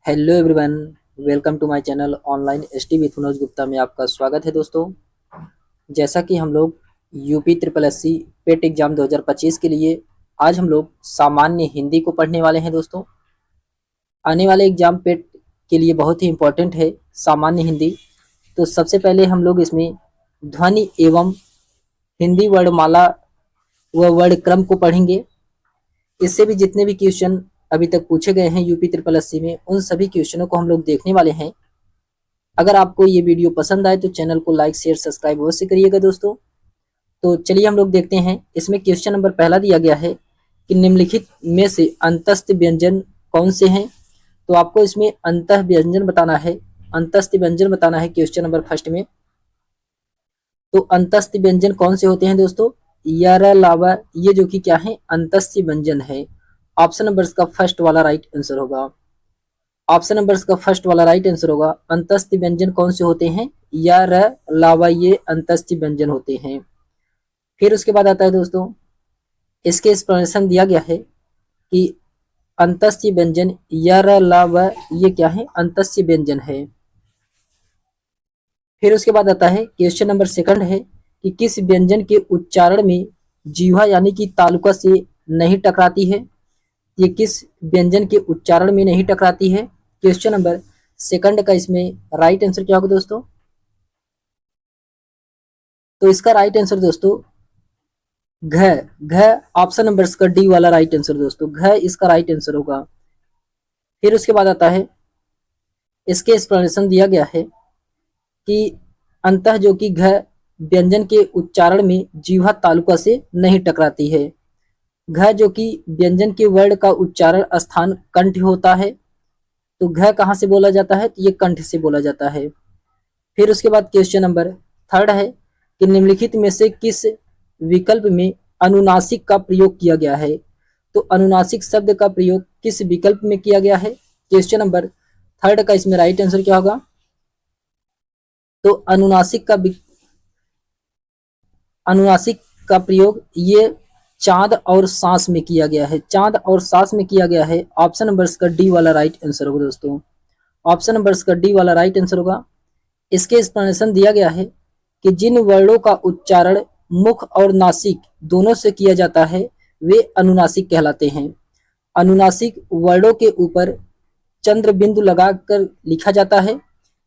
Hello everyone, welcome to my channel online ST with Manoj Gupta में आपका स्वागत है दोस्तों। जैसा कि हम लोग UP triple SC PET exam 2025 के लिए आज हम लोग सामान्य हिंदी को पढ़ने वाले हैं दोस्तों। आने वाले एग्जाम पेट के लिए बहुत ही इम्पोर्टेंट है सामान्य हिंदी। तो सबसे पहले हम लोग इसमें ध्वनि एवं हिंदी वर्णमाला व वर्ण क्रम को पढ़ेंगे। इससे भी जितने भी क्वेश्चन अभी तक पूछे गए हैं यूपी ट्रिपल एससी में, उन सभी क्वेश्चनों को हम लोग देखने वाले हैं। अगर आपको ये वीडियो पसंद आए तो चैनल को लाइक शेयर सब्सक्राइब अवश्य करिएगा दोस्तों। तो चलिए हम लोग देखते हैं। इसमें क्वेश्चन नंबर पहला दिया गया है कि निम्नलिखित में से अंतस्थ व्यंजन कौन से हैं। तो आपको इसमें अंतः व्यंजन बताना है, अंतस्थ व्यंजन बताना है क्वेश्चन नंबर फर्स्ट में। तो अंतस्थ व्यंजन कौन से होते हैं दोस्तों? यार लावा, ये जो कि क्या है, अंतस्थ व्यंजन है। ऑप्शन नंबर का फर्स्ट वाला राइट आंसर होगा। ऑप्शन नंबर का फर्स्ट वाला राइट आंसर होगा। अंतस्थ व्यंजन कौन से होते हैं? या र लावा, ये अंतस्थ व्यंजन होते हैं। फिर उसके बाद आता है दोस्तों, इसके एक्सप्लेनेशन दिया गया है कि अंतस्थ व्यंजन या र लावा ये क्या है, अंतस्थ व्यंजन है। फिर उसके बाद आता है क्वेश्चन नंबर सेकंड है कि किस व्यंजन के उच्चारण में जीवा यानी कि तालुका से नहीं टकराती है। ये किस व्यंजन के उच्चारण में नहीं टकराती है? क्वेश्चन नंबर सेकंड का इसमें राइट आंसर क्या होगा दोस्तों? तो इसका राइट आंसर दोस्तों घ घ ऑप्शन नंबर का डी वाला राइट आंसर दोस्तों, घ इसका राइट आंसर होगा। फिर उसके बाद आता है, इसके एक्सप्लेनेशन दिया गया है कि अंतः जो कि घ व्यंजन के उच्चारण में जीवा तालुका से नहीं टकराती है। घ जो कि व्यंजन के वर्ण का उच्चारण स्थान कंठ होता है। तो घ कहाँ से बोला जाता है? तो ये कंठ से बोला जाता है। फिर उसके बाद क्वेश्चन नंबर थर्ड है कि निम्नलिखित में से किस विकल्प में अनुनासिक का प्रयोग किया गया है। तो अनुनासिक शब्द का प्रयोग किस विकल्प में किया गया है? क्वेश्चन नंबर थर्ड का इसमें राइट आंसर क्या होगा? तो अनुनासिक का प्रयोग ये चांद और सांस में किया गया है। चांद और सांस में किया गया है। ऑप्शन नंबर का डी वाला राइट आंसर होगा दोस्तों। ऑप्शन नंबर का डी वाला राइट आंसर होगा। इसके एक्सप्लेनेशन दिया गया है कि जिन वर्णों का उच्चारण मुख और नासिक दोनों से किया जाता है वे अनुनासिक कहलाते हैं। अनुनासिक वर्णों के ऊपर चंद्र बिंदु लगाकर लिखा जाता है।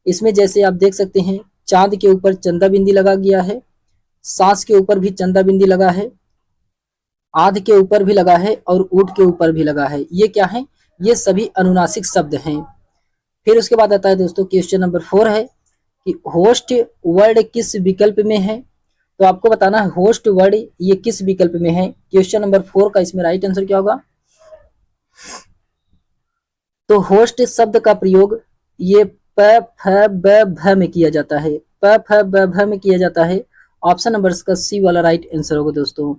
इसमें जैसे आप देख सकते हैं, चांद के ऊपर चंदा बिंदी लगा गया है, सांस के ऊपर भी चंदा बिंदी लगा है, आध के ऊपर भी लगा है और ऊंट के ऊपर भी लगा है। ये क्या है? ये सभी अनुनासिक शब्द हैं। फिर उसके बाद आता है दोस्तों, क्वेश्चन नंबर 4 है कि होस्ट वर्ड किस विकल्प में है। तो आपको बताना है होस्ट वर्ड ये किस विकल्प में है। क्वेश्चन नंबर 4 का इसमें राइट आंसर क्या होगा? तो होस्ट शब्द का प्रयोग ये प फ ब भ में किया जाता है। प फ ब भ में किया जाता है। ऑप्शन नंबर का सी वाला राइट आंसर होगा दोस्तों।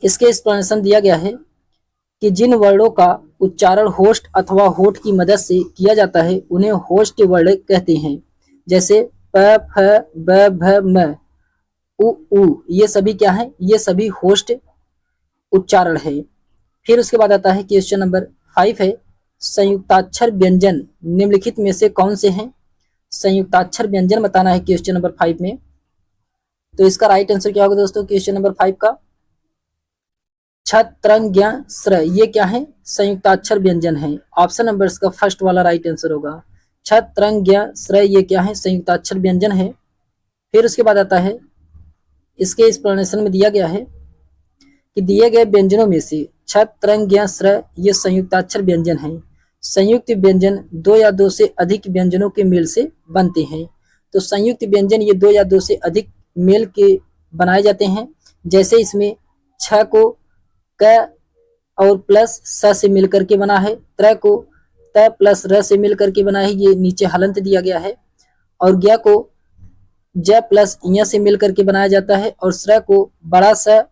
इसके एक्सप्लेनेशन दिया गया है कि जिन वर्णों का उच्चारण होस्ट अथवा होठ की मदद से किया जाता है उन्हें होस्ट वर्ड कहते हैं। जैसे प फ ब भ म उ, ये सभी क्या है? ये सभी होस्ट उच्चारण है। फिर उसके बाद आता है क्वेश्चन नंबर 5 है, संयुक्ताक्षर व्यंजन निम्नलिखित में से कौन से हैं। संयुक्ताक्षर व्यंजन बताना है क्वेश्चन नंबर 5 में। तो इसका राइट आंसर क्या होगा दोस्तों क्वेश्चन नंबर 5 का? छत्रंग्य स्र, ये क्या है? संयुक्ताक्षर व्यंजन है। ऑप्शन नंबर का फर्स्ट वाला राइट आंसर होगा। छत्रंग्य स्र, ये क्या है? संयुक्ताक्षर व्यंजन है। फिर उसके बाद आता है, इसके एक्सप्लेनेशन में दिया गया है कि दिए गए व्यंजनों में से छत्रंग्य स्र ये संयुक्ताक्षर व्यंजन है। संयुक्त व्यंजन दो या दो से अधिक व्यंजनों के मेल से बनते हैं। तो संयुक्त व्यंजन ये दो या दो से अधिक मेल के बनाए जाते हैं। जैसे इसमें छ को क और प्लस स से मिलकर के बना है, त्र को त प्लस र से मिलकर के बना है, ये नीचे हलंत दिया गया है। और ज्ञ को ज प्लस य से मिलकर के बनाया जाता है और स्र को बड़ा स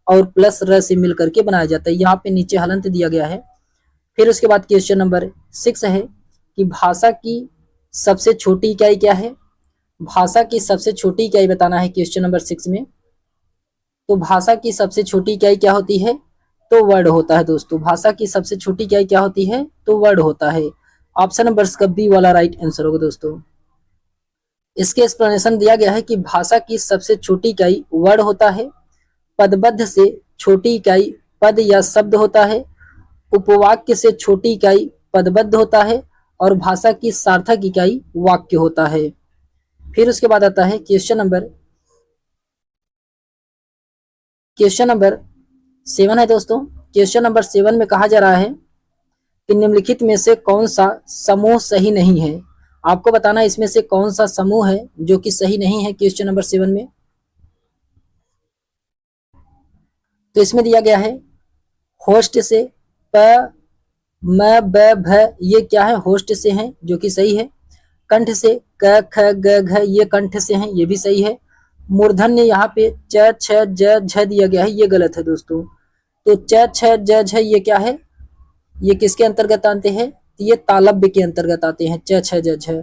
और प्लस र से मिलकर के बनाया जाता है। यहाँ पे नीचे हलंत दिया गया है। फिर उसके बाद क्वेश्चन नंबर 6 है कि भाषा की सबसे छोटी इकाई क्या है। भाषा की सबसे छोटी इकाई बताना है क्वेश्चन नंबर 6 में। तो भाषा की सबसे छोटी इकाई क्या होती है? तो वर्ड होता है दोस्तों। भाषा की सबसे छोटी इकाई क्या होती है? तो वर्ड होता है। ऑप्शन नंबर का बी वाला राइट आंसर होगा दोस्तों। इसके एक्सप्लेनेशन दिया गया है कि भाषा की सबसे छोटी इकाई वर्ड होता है, पदबद्ध से छोटी इकाई पद या शब्द होता है, उपवाक्य से छोटी इकाई पदबद्ध होता है और भाषा की सार्थक इकाई वाक्य होता है। फिर उसके बाद आता है क्वेश्चन नंबर 7 है दोस्तों। क्वेश्चन नंबर 7 में कहा जा रहा है कि निम्नलिखित में से कौन सा समूह सही नहीं है। आपको बताना है इसमें से कौन सा समूह है जो कि सही नहीं है क्वेश्चन नंबर 7 में। तो इसमें दिया गया है होस्ट से प म ब भ, ये क्या है, होस्ट से हैं जो कि सही है। कंठ से क ख ग घ, ये कंठ से हैं, ये भी सही है। मूर्धन्य यहाँ पे च छ ज झ दिया गया है, ये गलत है दोस्तों। तो च छ ज झ ये क्या है, ये किसके अंतर्गत आते हैं, ये तालव्य के अंतर्गत आते हैं, च छ ज झ।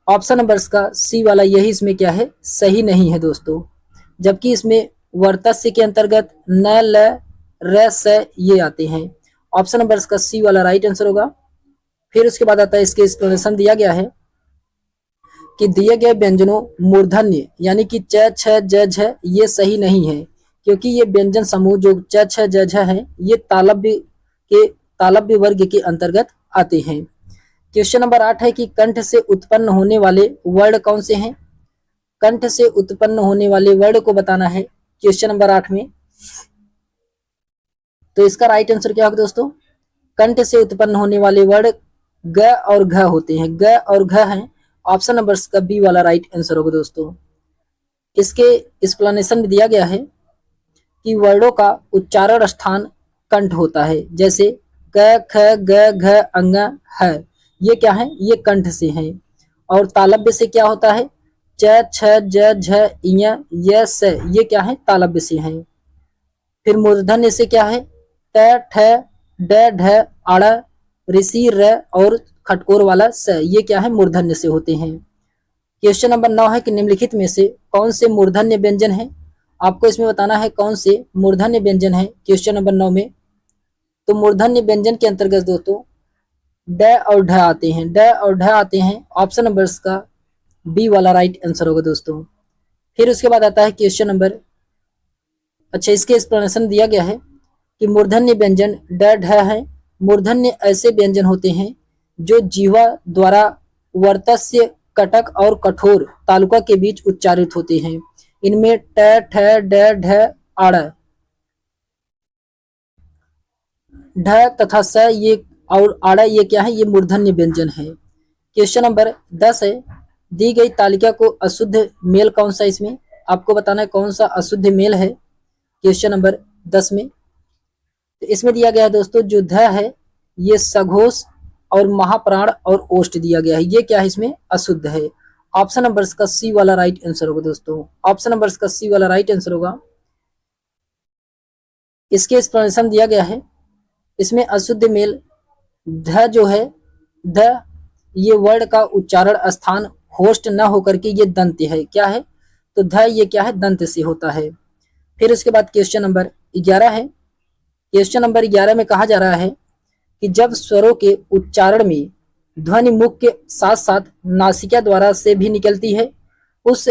ऑप्शन नंबर का सी वाला यही इसमें क्या है, सही नहीं है दोस्तों। जबकि इसमें वर्तस्य के अंतर्गत न ल र स ये आते हैं। ऑप्शन नंबर का सी वाला राइट आंसर होगा। फिर उसके बाद आता है इसके एक्सप्लेनेशन दिया गया है कि दिए गए व्यंजनों मूर्धन्य यानी कि च छ ज झ ये सही नहीं है, क्योंकि ये व्यंजन समूह जो च छ ज झ है ये तालव्य वर्ग के अंतर्गत आते हैं। क्वेश्चन नंबर 8 है कि कंठ से उत्पन्न होने वाले वर्ड कौन से हैं। कंठ से उत्पन्न होने वाले वर्ड को बताना है क्वेश्चन नंबर 8 में। तो इसका राइट आंसर क्या होगा दोस्तों, कंठ से उत्पन्न होने वाले वर्ड ग और घ होते हैं, ग और घ हैं। ऑप्शन नंबर का बी वाला राइट आंसर होगा दोस्तों। इसके एक्सप्लेनेशन में दिया गया है कि वर्डों का उच्चारण स्थान कंठ होता है, जैसे क ख ग घ अंग ह, ये क्या है, ये कंठ से हैं। और तालव्य से क्या होता है, च छ ज झ य य स, ये क्या है, तालव्य से हैं। फिर मूर्धन्य से क्या है, ट ठ ड ढ आड़ ऋषि र और खटकोर वाला स, ये क्या है, मूर्धन्य से होते हैं। क्वेश्चन नंबर 9 है कि निम्नलिखित में से कौन से मूर्धन्य व्यंजन है। आपको इसमें बताना है कौन से मूर्धन्य व्यंजन है क्वेश्चन नंबर 9 में। तो मूर्धन्य व्यंजन के अंतर्गत दोस्तों ड और ढ आते हैं, ड और ढ आते हैं। ऑप्शन नंबर का बी वाला राइट आंसर होगा दोस्तों। फिर उसके बाद आता है क्वेश्चन नंबर, अच्छा इसके एक्सप्लेनेशन दिया गया है कि मूर्धन्य व्यंजन ड ढ है। मूर्धन्य ऐसे व्यंजन होते हैं जो जीवा द्वारा वर्तस्य कटक और कठोर तालुका के बीच उच्चारित होते हैं। इनमें ट ठ ड ढ आड़ ढ तथा स ये और आड़ा ये क्या है, ये मूर्धन्य व्यंजन है। क्वेश्चन नंबर 10 है, दी गई तालिका को अशुद्ध मेल कौन सा, इसमें आपको बताना है कौन सा अशुद्ध मेल है क्वेश्चन नंबर 10 में। तो इसमें दिया गया है दोस्तों जो ध है ये सघोष और महाप्राण और ओष्ठ दिया गया है, ये क्या है, इसमें अशुद्ध है। ऑप्शन नंबर का सी वाला राइट आंसर होगा दोस्तों। ऑप्शन नंबर का सी वाला राइट आंसर होगा। इसके एक्सप्लेनेशन दिया गया है, इसमें अशुद्ध मेल ध जो है, ध ये वर्ड का उच्चारण स्थान होस्ट न होकर के ये दंत है, क्या है, तो ध ये क्या है, दंत से होता है। फिर उसके बाद क्वेश्चन नंबर 11 है। क्वेश्चन नंबर 11 में कहा जा रहा है कि जब स्वरों के उच्चारण में ध्वनि मुख के साथ साथ नासिका द्वारा से भी निकलती है, उस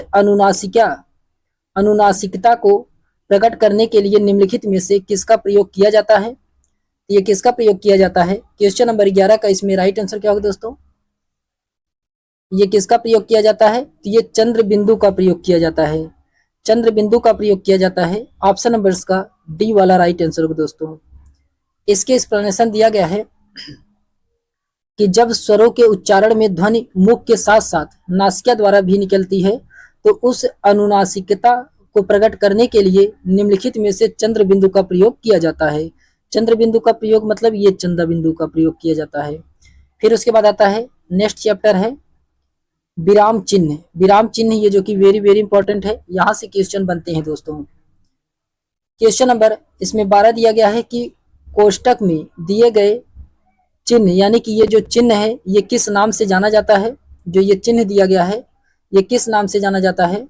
अनुनासिकता को प्रकट करने के लिए निम्नलिखित में से किसका प्रयोग किया जाता है। ये किसका प्रयोग किया जाता है क्वेश्चन नंबर 11 का, इसमें राइट आंसर क्या होगा दोस्तों, ये किसका प्रयोग किया जाता है, तो ये चंद्र बिंदु का प्रयोग किया जाता है, चंद्र बिंदु का प्रयोग किया जाता है। ऑप्शन नंबर का डी वाला राइट आंसर होगा दोस्तों। इसके एक्सप्लेनेशन दिया गया है कि जब स्वरों के उच्चारण में ध्वनि मुख के साथ साथ नासिका द्वारा भी निकलती है, तो उस अनुनासिकता को प्रकट करने के लिए निम्नलिखित में से चंद्र बिंदु का प्रयोग किया जाता है। चंद्र बिंदु का प्रयोग मतलब ये चंद्र बिंदु का प्रयोग किया जाता है। फिर उसके बाद आता है नेक्स्ट चैप्टर है विराम चिन्ह। विराम चिन्ह ये जो कि वेरी वेरी इंपॉर्टेंट है, यहाँ से क्वेश्चन बनते हैं दोस्तों। क्वेश्चन नंबर इसमें 12 दिया गया है कि कोष्टक में दिए गए चिन्ह यानी कि ये जो चिन्ह है ये किस नाम से जाना जाता है, जो ये चिन्ह दिया गया है ये किस नाम से जाना जाता है।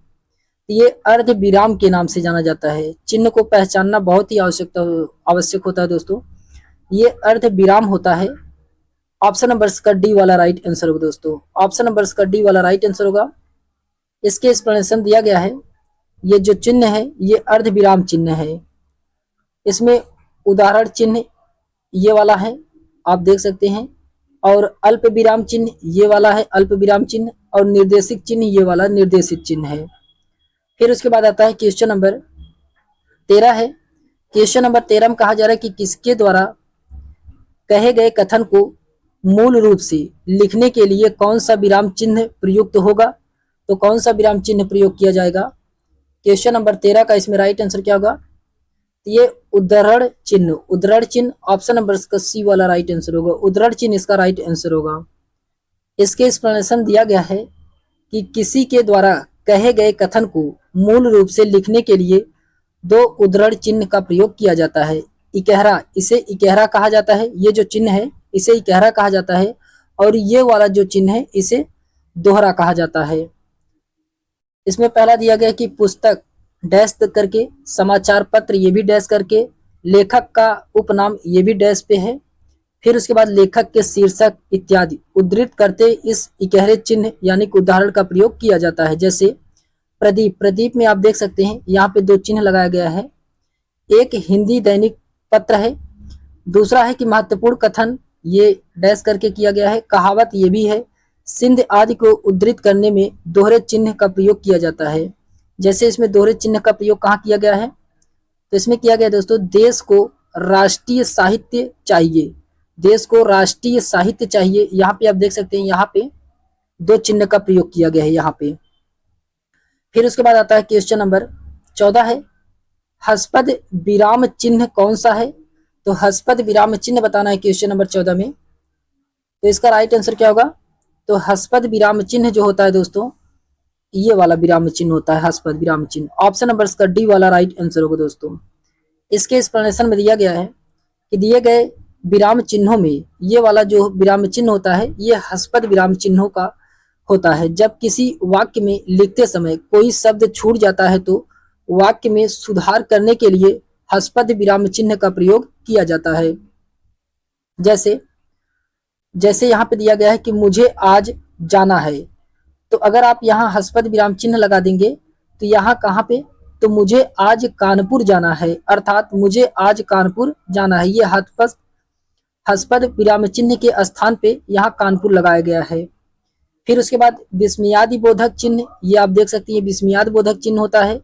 ये अर्ध विराम के नाम से जाना जाता है। चिन्ह को पहचानना बहुत ही आवश्यक होता है दोस्तों। ये अर्ध विराम होता है। ऑप्शन नंबर इसका डी वाला राइट आंसर होगा दोस्तों। ऑप्शन नंबर इसका डी वाला राइट आंसर होगा। इसके एक्सप्लेनेशन दिया गया है। ये जो चिन्ह है ये अर्ध विराम चिन्ह है। इसमें उदाहरण चिन्ह ये वाला है, आप देख सकते हैं, और अल्प विराम चिन्ह ये वाला है, अल्प विराम चिन्ह, और निर्देशित चिन्ह ये वाला निर्देशित चिन्ह है। फिर उसके बाद आता है क्वेश्चन नंबर 13 है। क्वेश्चन नंबर 13 में कहा जा रहा है कि किसके द्वारा कहे गए कथन को मूल रूप से लिखने के लिए कौन सा विराम चिन्ह प्रयुक्त होगा। तो कौन सा विराम चिन्ह प्रयोग किया जाएगा। क्वेश्चन नंबर 13 का इसमें राइट आंसर क्या होगा। ये उद्धरण चिन्ह ऑप्शन नंबर इसका सी वाला राइट आंसर होगा। उद्धरण चिन्ह इसका राइट आंसर होगा। इसके एक्सप्लेनेशन दिया गया है कि किसी के द्वारा कहे गए कथन को मूल रूप से लिखने के लिए दो उद्धरण चिन्ह का प्रयोग किया जाता है। इकहरा, इसे इकहरा कहा जाता है। ये जो चिन्ह है इसे इकहरा कहा जाता है, और ये वाला जो चिन्ह है इसे दोहरा कहा जाता है। इसमें पहला दिया गया कि पुस्तक डैश करके, समाचार पत्र ये भी डैश करके, लेखक का उपनाम ये भी डैश पे है। फिर उसके बाद लेखक के शीर्षक इत्यादि उद्धृत करते इस इकहरे चिन्ह यानी कि उदाहरण का प्रयोग किया जाता है। जैसे प्रदीप, प्रदीप में आप देख सकते हैं यहाँ पे दो चिन्ह लगाया गया है। एक हिंदी दैनिक पत्र है, दूसरा है कि महत्वपूर्ण कथन ये डैश करके किया गया है। कहावत ये भी है। सिंध आदि को उद्धृत करने में दोहरे चिन्ह का प्रयोग किया जाता है। जैसे इसमें दोहरे चिन्ह का प्रयोग कहाँ किया गया है, तो इसमें किया गया दोस्तों, देश को राष्ट्रीय साहित्य चाहिए, देश को राष्ट्रीय साहित्य चाहिए। यहाँ पे आप देख सकते हैं यहाँ पे दो चिन्ह का प्रयोग किया गया है यहाँ पे। फिर उसके बाद आता है क्वेश्चन नंबर 14 है, हस्पद विराम चिन्ह कौन सा है। तो हस्पद विराम चिन्ह बताना है क्वेश्चन नंबर 14 में। तो इसका राइट आंसर क्या होगा। तो हस्पद विराम चिन्ह जो होता है दोस्तों, ये वाला विराम चिन्ह होता है हस्पद विराम चिन्ह। ऑप्शन नंबर इसका डी वाला राइट आंसर होगा दोस्तों। इसके एक्सप्लेनेशन में दिया गया है कि दिए गए विराम चिन्हों में ये वाला जो विराम चिन्ह होता है ये हस्पद विराम चिन्हों का होता है। जब किसी वाक्य में लिखते समय कोई शब्द छूट जाता है तो वाक्य में सुधार करने के लिए हस्पद विराम चिन्ह का प्रयोग किया जाता है। जैसे यहाँ पे दिया गया है कि मुझे आज जाना है, तो अगर आप यहाँ हस्पद विराम चिन्ह लगा देंगे तो यहाँ कहाँ पे, तो मुझे आज कानपुर जाना है, अर्थात मुझे आज कानपुर जाना है। ये हस्पद विराम चिन्ह के स्थान पे यहाँ कानपुर लगाया गया है। फिर उसके बाद विस्मयादि बोधक चिन्ह, ये आप देख सकते हैं विस्मयादि बोधक चिन्ह होता है,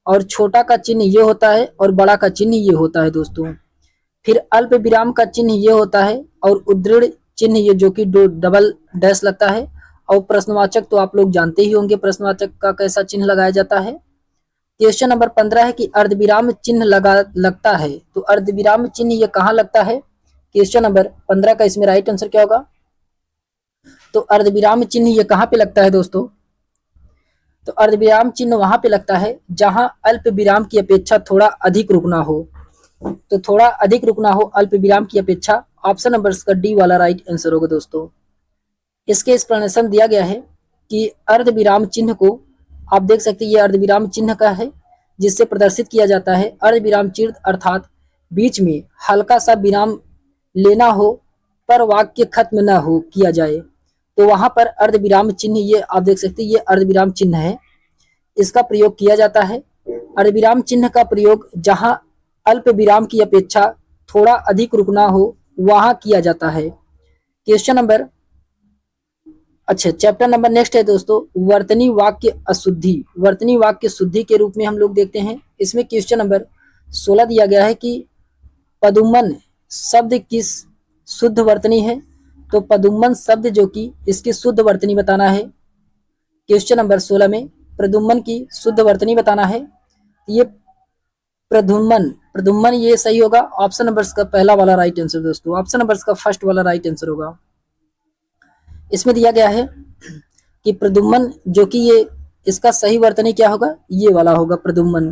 और छोटा का चिन्ह ये होता है, और बड़ा का चिन्ह ये होता है दोस्तों। फिर अल्प विराम का चिन्ह ये होता है, और उद्धृण चिन्ह ये जो कि डबल डैश लगता है, और प्रश्नवाचक तो आप लोग जानते ही होंगे प्रश्नवाचक का कैसा चिन्ह लगाया जाता है। क्वेश्चन नंबर 15 है कि अर्धविराम चिन्ह लगता है, तो अर्धविराम चिन्ह ये कहाँ लगता है। क्वेश्चन नंबर 15 का इसमें राइट आंसर क्या होगा। तो अर्धविराम चिन्ह ये कहाँ पे लगता है दोस्तों। तो अर्धविराम चिन्ह वहां पे लगता है जहां अल्प विराम की अपेक्षा थोड़ा अधिक रुकना हो। तो थोड़ा अधिक रुकना हो अल्प विराम की अपेक्षा। ऑप्शन नंबर इसका डी वाला राइट आंसर होगा दोस्तों। इसके एक्सप्लेनेशन दिया गया है कि अर्धविराम चिन्ह को आप देख सकते हैं ये अर्धविराम चिन्ह का है, जिससे प्रदर्शित किया जाता है अर्धविराम चिन्ह, अर्थात बीच में हल्का सा विराम लेना हो पर वाक्य खत्म न हो किया जाए, तो वहां पर अर्धविराम चिन्ह ये आप देख सकते हैं ये अर्धविराम चिन्ह है, इसका प्रयोग किया जाता है। अर्धविराम चिन्ह का प्रयोग जहां अल्प विराम की अपेक्षा थोड़ा अधिक रुकना हो वहां किया जाता है। Question number chapter number next है दोस्तों, वर्तनी वाक्य अशुद्धि। वर्तनी वाक्य शुद्धि के रूप में हम लोग देखते हैं। इसमें क्वेश्चन नंबर 16 दिया गया है कि पदुमन शब्द किस शुद्ध वर्तनी है। तो पदुमन शब्द जो कि इसकी शुद्ध वर्तनी बताना है। क्वेश्चन नंबर 16 में प्रदुमन की शुद्ध वर्तनी बताना है। ये प्रदुमन ये सही होगा। ऑप्शन नंबर का पहला वाला राइट आंसर दोस्तों, ऑप्शन नंबर का फर्स्ट वाला राइट आंसर होगा। इसमें दिया गया है कि प्रदुमन जो कि ये इसका सही वर्तनी क्या होगा, ये वाला होगा प्रदुमन।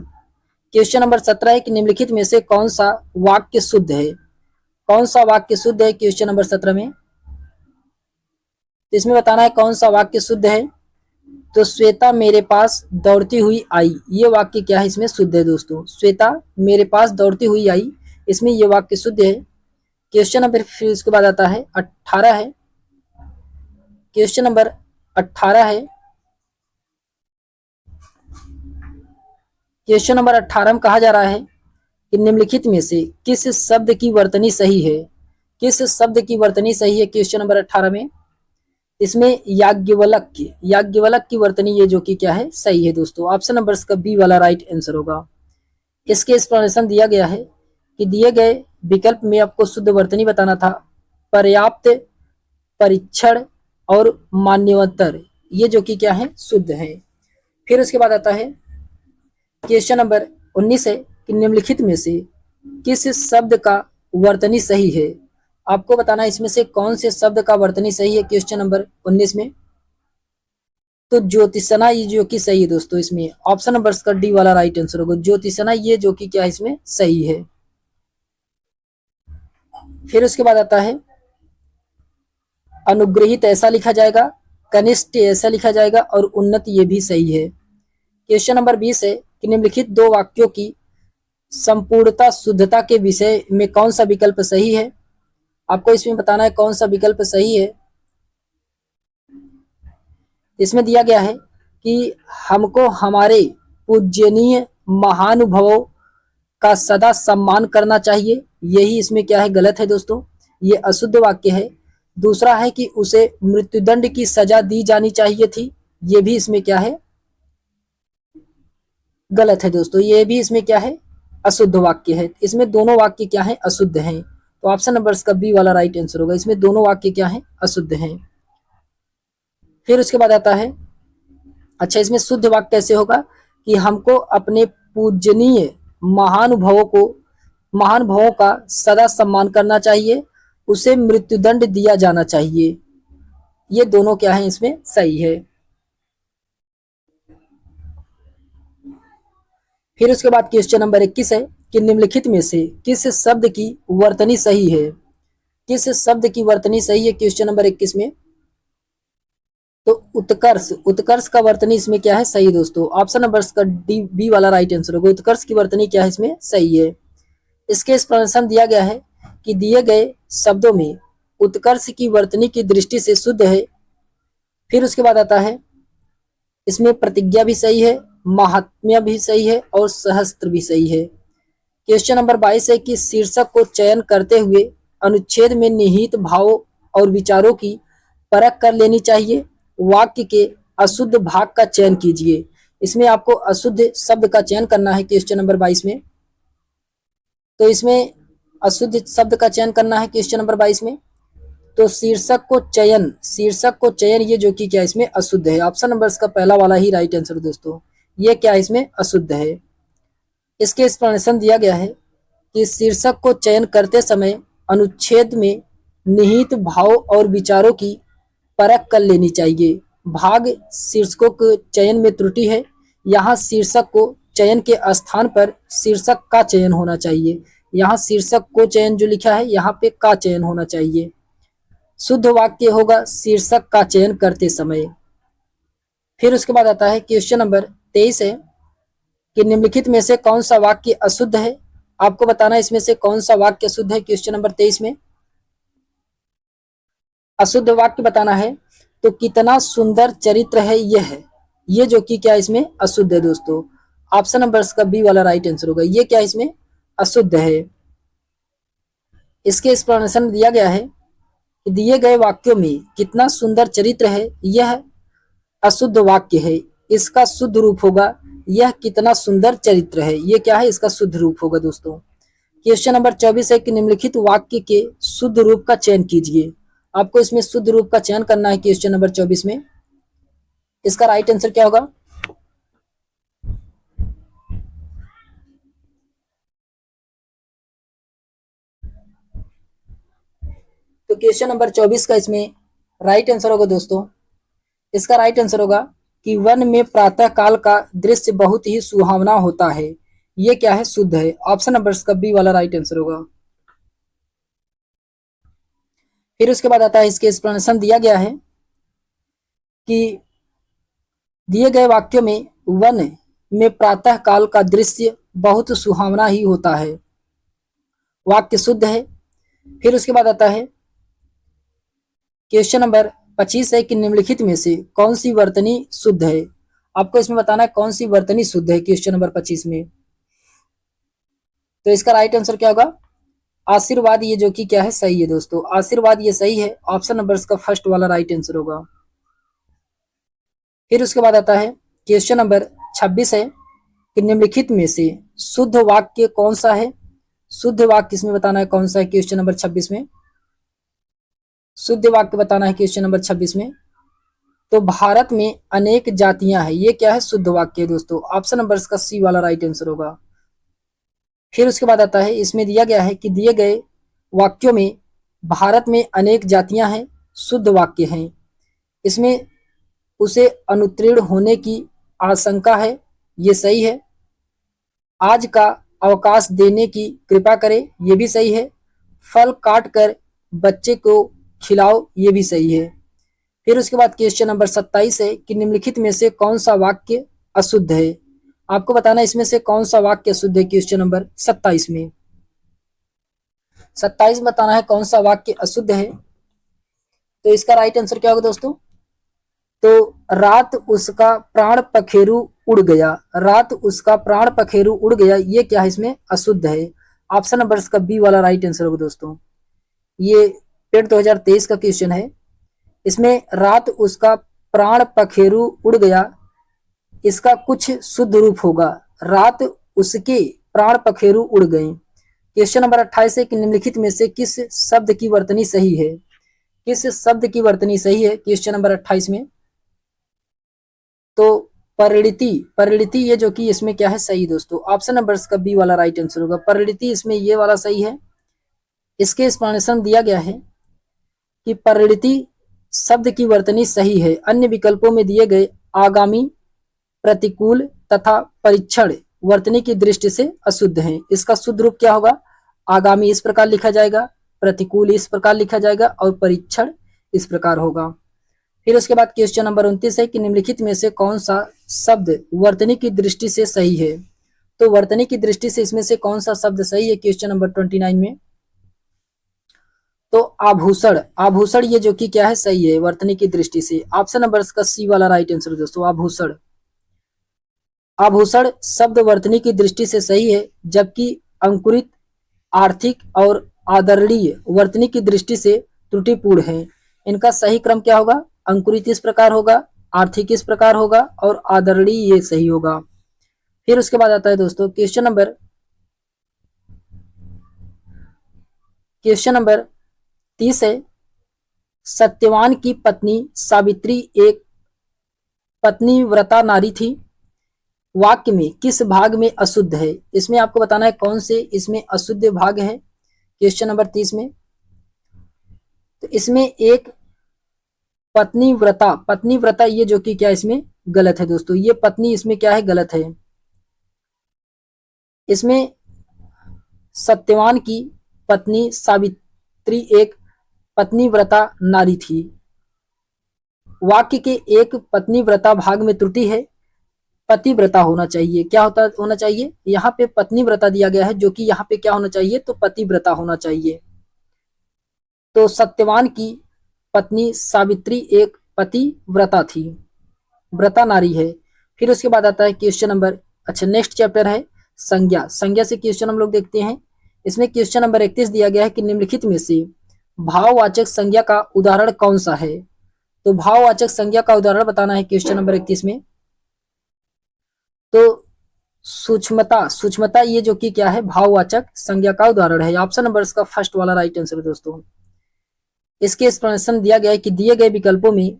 क्वेश्चन नंबर 17 है कि निम्नलिखित में से कौन सा वाक्य शुद्ध है। कौन सा वाक्य शुद्ध है क्वेश्चन नंबर 17 में, तो इसमें बताना है कौन सा वाक्य शुद्ध है। तो श्वेता मेरे पास दौड़ती हुई आई, ये वाक्य क्या है इसमें शुद्ध है दोस्तों। श्वेता मेरे पास दौड़ती हुई आई, इसमें ये वाक्य शुद्ध है। क्वेश्चन नंबर फिर उसके बाद आता है 18 है। क्वेश्चन नंबर 18 है। क्वेश्चन नंबर 18 में कहा जा रहा है कि निम्नलिखित में से किस शब्द की वर्तनी सही है। किस शब्द की वर्तनी सही है क्वेश्चन नंबर 18 में। इसमें याज्ञवल्क्य, याज्ञवल्क्य की वर्तनी ये जो कि क्या है सही है दोस्तों। ऑप्शन नंबर इसका बी वाला राइट आंसर होगा। इसके एक्सप्लेनेशन दिया गया है कि दिए गए विकल्प में आपको शुद्ध वर्तनी बताना था। पर्याप्त, परीक्षण और मान्यवर, ये जो कि क्या है शुद्ध है। फिर उसके बाद आता है क्वेश्चन नंबर 19 है कि निम्नलिखित में से किस शब्द का वर्तनी सही है। आपको बताना है इसमें से कौन से शब्द का वर्तनी सही है क्वेश्चन नंबर 19 में। तो ज्योतिषना ये जो कि सही है दोस्तों। इसमें ऑप्शन नंबर का डी वाला राइट आंसर होगा। ज्योतिषना ये जो कि क्या है इसमें सही है। फिर उसके बाद आता है अनुग्रहित ऐसा लिखा जाएगा, कनिष्ठ ऐसा लिखा जाएगा और उन्नत ये भी सही है। क्वेश्चन नंबर 20 है कि निम्नलिखित दो वाक्यों की संपूर्णता शुद्धता के विषय में कौन सा विकल्प सही है। आपको इसमें बताना है कौन सा विकल्प सही है। इसमें दिया गया है कि हमको हमारे पूजनीय महानुभवों का सदा सम्मान करना चाहिए, यही इसमें क्या है गलत है दोस्तों, ये अशुद्ध वाक्य है। दूसरा है कि उसे मृत्युदंड की सजा दी जानी चाहिए थी, ये भी इसमें क्या है गलत है दोस्तों, ये भी इसमें क्या है अशुद्ध वाक्य है। इसमें दोनों वाक्य क्या है अशुद्ध हैं। तो ऑप्शन नंबर इसका बी वाला राइट आंसर होगा। इसमें दोनों वाक्य क्या है अशुद्ध हैं। फिर उसके बाद आता है अच्छा इसमें शुद्ध वाक्य कैसे होगा कि हमको अपने पूजनीय महानुभवों को महानुभवों का सदा सम्मान करना चाहिए, उसे मृत्युदंड दिया जाना चाहिए, ये दोनों क्या है इसमें सही है। फिर उसके बाद क्वेश्चन नंबर 21 है कि निम्नलिखित में से किस शब्द की वर्तनी सही है। किस शब्द की वर्तनी सही है क्वेश्चन नंबर 21 में। तो उत्कर्ष, उत्कर्ष का वर्तनी इसमें क्या है सही दोस्तों। ऑप्शन नंबर का डी बी वाला राइट आंसर होगा। उत्कर्ष की वर्तनी क्या है इसमें सही है। इसके एक्सप्लेनेशन दिया गया है कि दिए गए शब्दों में उत्कर्ष की वर्तनी की दृष्टि से शुद्ध है। फिर उसके बाद आता है इसमें प्रतिज्ञा भी सही है, महात्म्य भी सही है और सहस्त्र भी सही है। क्वेश्चन नंबर 22 है कि शीर्षक को चयन करते हुए अनुच्छेद में निहित भावों और विचारों की परख कर लेनी चाहिए। वाक्य के अशुद्ध भाग का चयन कीजिए। इसमें आपको अशुद्ध शब्द का चयन करना है क्वेश्चन नंबर 22 में। तो इसमें अशुद्ध शब्द का चयन करना है क्वेश्चन नंबर 22 में। तो शीर्षक को चयन, शीर्षक को चयन ये जो कि क्या इसमें अशुद्ध है। ऑप्शन नंबर का पहला वाला ही राइट आंसर दोस्तों, ये क्या इसमें अशुद्ध है। इसके एक्सप्लेनेशन दिया गया है कि शीर्षक को चयन करते समय अनुच्छेद में निहित भाव और विचारों की परख कर लेनी चाहिए। भाग शीर्षकों के चयन में त्रुटि है। यहाँ शीर्षक को चयन के स्थान पर शीर्षक का चयन होना चाहिए। यहाँ शीर्षक को चयन जो लिखा है यहाँ पे का चयन होना चाहिए। शुद्ध वाक्य होगा शीर्षक का चयन करते समय। फिर उसके बाद आता है क्वेश्चन नंबर 23 है कि निम्नलिखित में से कौन सा वाक्य अशुद्ध है। आपको बताना है इसमें से कौन सा वाक्य अशुद्ध है। क्वेश्चन नंबर 23 में अशुद्ध वाक्य बताना है। तो कितना सुंदर चरित्र है यह है, ये जो कि क्या इसमें अशुद्ध है दोस्तों। ऑप्शन नंबर का बी वाला राइट आंसर होगा। ये क्या इसमें अशुद्ध है। इसके एक्सप्लेनेशन दिया गया है कि दिए गए वाक्यों में कितना सुंदर चरित्र है यह अशुद्ध वाक्य है। इसका शुद्ध रूप होगा यह कितना सुंदर चरित्र है, ये क्या है इसका शुद्ध रूप होगा दोस्तों। क्वेश्चन नंबर 24 है कि निम्नलिखित वाक्य के शुद्ध रूप का चयन कीजिए। आपको इसमें शुद्ध रूप का चयन करना है क्वेश्चन नंबर 24 में। इसका राइट आंसर क्या होगा। तो क्वेश्चन नंबर 24 का इसमें राइट आंसर होगा दोस्तों। इसका राइट आंसर होगा कि वन में प्रातः काल का दृश्य बहुत ही सुहावना होता है, ये क्या है शुद्ध है। ऑप्शन नंबर का बी वाला राइट आंसर होगा। फिर उसके बाद आता है इसके एक्सप्लेनेशन दिया गया है कि दिए गए वाक्यों में वन में प्रातः काल का दृश्य बहुत सुहावना ही होता है। वाक्य शुद्ध है। फिर उसके बाद आता है क्वेश्चन नंबर 25 है कि निम्नलिखित में से कौन सी वर्तनी शुद्ध है। आपको इसमें बताना है कौन सी वर्तनी शुद्ध है क्वेश्चन नंबर 25 में। तो इसका राइट आंसर क्या होगा? आशीर्वाद, ये जो कि क्या है, सही है दोस्तों। आशीर्वाद ये सही है। ऑप्शन नंबर इसका फर्स्ट वाला राइट आंसर होगा। फिर उसके बाद आता है क्वेश्चन नंबर 26 है कि निम्नलिखित में से शुद्ध वाक्य कौन सा है। शुद्ध वाक्य इसमें बताना है कौन सा है क्वेश्चन नंबर 26 में। शुद्ध वाक्य बताना है क्वेश्चन नंबर 26 में। तो भारत में अनेक जातियां हैं, ये क्या है, शुद्ध वाक्य है दोस्तों। ऑप्शन नंबर इसका सी वाला राइट आंसर होगा। फिर उसके बाद आता है इसमें दिया गया है कि दिए गए वाक्यों में भारत में अनेक जातियां हैं शुद्ध वाक्य हैं। इसमें उसे अनुत्तीर्ण होने की आशंका है, ये सही है। आज का अवकाश देने की कृपा करें, ये भी सही है। फल काट कर बच्चे को खिलाओ, ये भी सही है। फिर उसके बाद क्वेश्चन नंबर 27 है कि निम्नलिखित में से कौन सा वाक्य अशुद्ध है। आपको बताना इसमें से कौन सा वाक्य अशुद्ध है क्वेश्चन नंबर 27 में। 27 बताना है कौन सा वाक्य अशुद्ध है। तो इसका राइट आंसर क्या होगा दोस्तों? तो रात उसका प्राण पखेरु उड़ गया, रात उसका प्राण पखेरु उड़ गया, ये क्या है, इसमें अशुद्ध है। ऑप्शन नंबर इसका बी वाला राइट आंसर होगा दोस्तों। ये पेट 2023 का क्वेश्चन है। इसमें रात उसका प्राण पखेरु उड़ गया, इसका कुछ शुद्ध रूप होगा रात उसके प्राण पखेरु उड़ गए। क्वेश्चन नंबर 28 है कि निम्नलिखित में से किस शब्द की वर्तनी सही है। किस शब्द की वर्तनी सही है क्वेश्चन नंबर 28 में। तो परिणति, परिणति ये जो कि इसमें क्या है, सही दोस्तों। ऑप्शन नंबर इसका बी वाला राइट आंसर होगा। परिणति इसमें ये वाला सही है। इसके एक्सप्लेनेशन दिया गया है कि परिणति शब्द की वर्तनी सही है। अन्य विकल्पों में दिए गए आगामी, प्रतिकूल तथा परीक्षण वर्तनी की दृष्टि से अशुद्ध हैं। इसका शुद्ध रूप क्या होगा? आगामी इस प्रकार लिखा जाएगा, प्रतिकूल इस प्रकार लिखा जाएगा और परीक्षण इस प्रकार होगा। फिर उसके बाद क्वेश्चन नंबर 29 है कि निम्नलिखित में से कौन सा शब्द वर्तनी की दृष्टि से सही है। तो वर्तनी की दृष्टि से इसमें से कौन सा शब्द सही है क्वेश्चन नंबर 29 में। तो आभूषण, आभूषण ये जो कि क्या है, सही है वर्तनी की दृष्टि से। ऑप्शन नंबर इसका सी वाला राइट आंसर दोस्तों, आभूषण। आभूषण शब्द वर्तनी की दृष्टि से सही है, जबकि अंकुरित, आर्थिक और आदरणीय वर्तनी की दृष्टि से त्रुटिपूर्ण है। इनका सही क्रम क्या होगा? अंकुरित इस प्रकार होगा, आर्थिक इस प्रकार होगा और आदरणीय ये सही होगा। फिर उसके बाद आता है दोस्तों क्वेश्चन नंबर 30 है। सत्यवान की पत्नी सावित्री एक पत्नीव्रता नारी थी। वाक्य में किस भाग में अशुद्ध है। इसमें आपको बताना है कौन से इसमें अशुद्ध भाग है क्वेश्चन नंबर 30 में। तो इसमें एक पत्नीव्रता, पत्नीव्रता ये जो कि क्या इसमें गलत है दोस्तों। ये पत्नी इसमें क्या है, गलत है। इसमें सत्यवान की पत्नी सावित्री एक पत्नीव्रता नारी थी। वाक्य के एक पत्नीव्रता भाग में त्रुटि है, पतिव्रता होना चाहिए। क्या होना चाहिए, यहाँ पे पत्नीव्रता दिया गया है, जो कि यहाँ पे क्या होना चाहिए, तो पतिव्रता होना चाहिए। तो सत्यवान की पत्नी सावित्री एक पतिव्रता थी, व्रता नारी है। फिर उसके बाद आता है क्वेश्चन नंबर, अच्छा नेक्स्ट चैप्टर है संज्ञा। संज्ञा से क्वेश्चन हम लोग देखते हैं। इसमें क्वेश्चन नंबर 31 दिया गया है कि निम्नलिखित में से भाववाचक संज्ञा का उदाहरण कौन सा है। तो भाववाचक संज्ञा का उदाहरण बताना है क्वेश्चन नंबर 31 में। तो सूक्ष्मता, सूक्ष्मता ये जो कि क्या है, भाववाचक संज्ञा का उदाहरण है। ऑप्शन नंबर इसका फर्स्ट वाला राइट आंसर है दोस्तों। इसके एक्सप्लेनेशन दिया गया है कि दिए गए विकल्पों में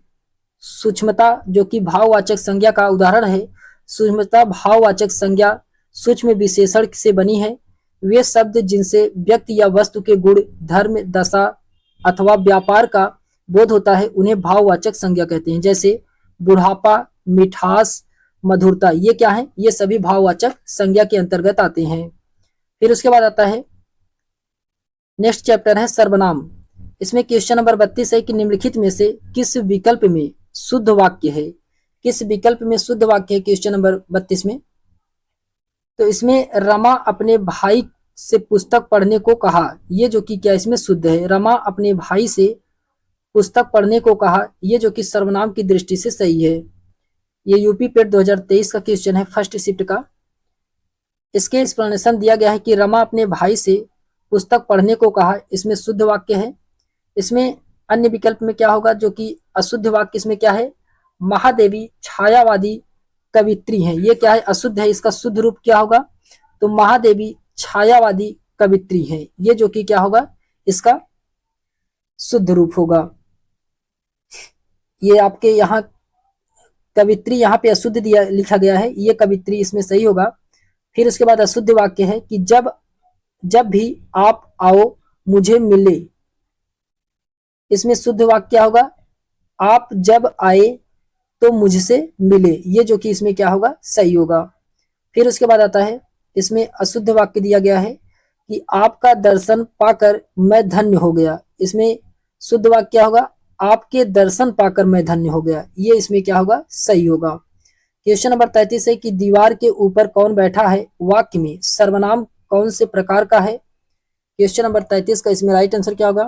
सूक्ष्मता जो कि भाववाचक संज्ञा का उदाहरण है। सूक्ष्मता भाववाचक संज्ञा सूक्ष्म विशेषण से बनी है। वे शब्द जिनसे व्यक्ति या वस्तु के गुण, धर्म, दशा अथवा व्यापार का बोध होता है उन्हें भाववाचक संज्ञा कहते हैं। जैसे बुढ़ापा, मिठास, मधुरता, ये क्या है, ये सभी भाववाचक संज्ञा के अंतर्गत आते हैं। फिर उसके बाद आता है नेक्स्ट चैप्टर है सर्वनाम। इसमें क्वेश्चन नंबर 32 है कि निम्नलिखित में से किस विकल्प में शुद्ध वाक्य है। किस विकल्प में शुद्ध वाक्य है क्वेश्चन नंबर 32 में? तो इसमें रमा अपने भाई से पुस्तक पढ़ने को कहा, ये जो कि क्या इसमें शुद्ध है। रमा अपने भाई से पुस्तक पढ़ने को कहा, ये जो कि सर्वनाम की दृष्टि से सही है। ये यूपी पेट 2023 का क्वेश्चन है, फर्स्ट शिफ्ट का। इसके एक्सप्लेनेशन दिया गया है कि रमा अपने भाई से पुस्तक पढ़ने को कहा, इसमें शुद्ध वाक्य है। इसमें अन्य विकल्प में क्या होगा, जो कि अशुद्ध वाक्य इसमें क्या है, महादेवी छायावादी कवित्री हैं, ये क्या है, अशुद्ध है। इसका शुद्ध रूप क्या होगा, तो महादेवी छायावादी कवित्री हैं, ये जो कि क्या होगा, इसका शुद्ध रूप होगा। ये आपके यहाँ कवित्री यहाँ पे अशुद्ध दिया लिखा गया है, ये कवित्री इसमें सही होगा। फिर उसके बाद अशुद्ध वाक्य है कि जब भी आप आओ मुझे मिले, इसमें शुद्ध वाक्य क्या होगा, आप जब आए तो मुझसे मिले, ये जो कि इसमें क्या होगा, सही होगा। फिर उसके बाद आता है, इसमें अशुद्ध वाक्य दिया गया है कि आपका दर्शन पाकर मैं धन्य हो गया, इसमें शुद्ध वाक्य क्या होगा, आपके दर्शन पाकर मैं धन्य हो गया, ये इसमें क्या होगा, सही होगा। क्वेश्चन नंबर 33 है कि दीवार के ऊपर कौन बैठा है, वाक्य में सर्वनाम कौन से प्रकार का है। क्वेश्चन नंबर 33 का इसमें राइट आंसर क्या होगा,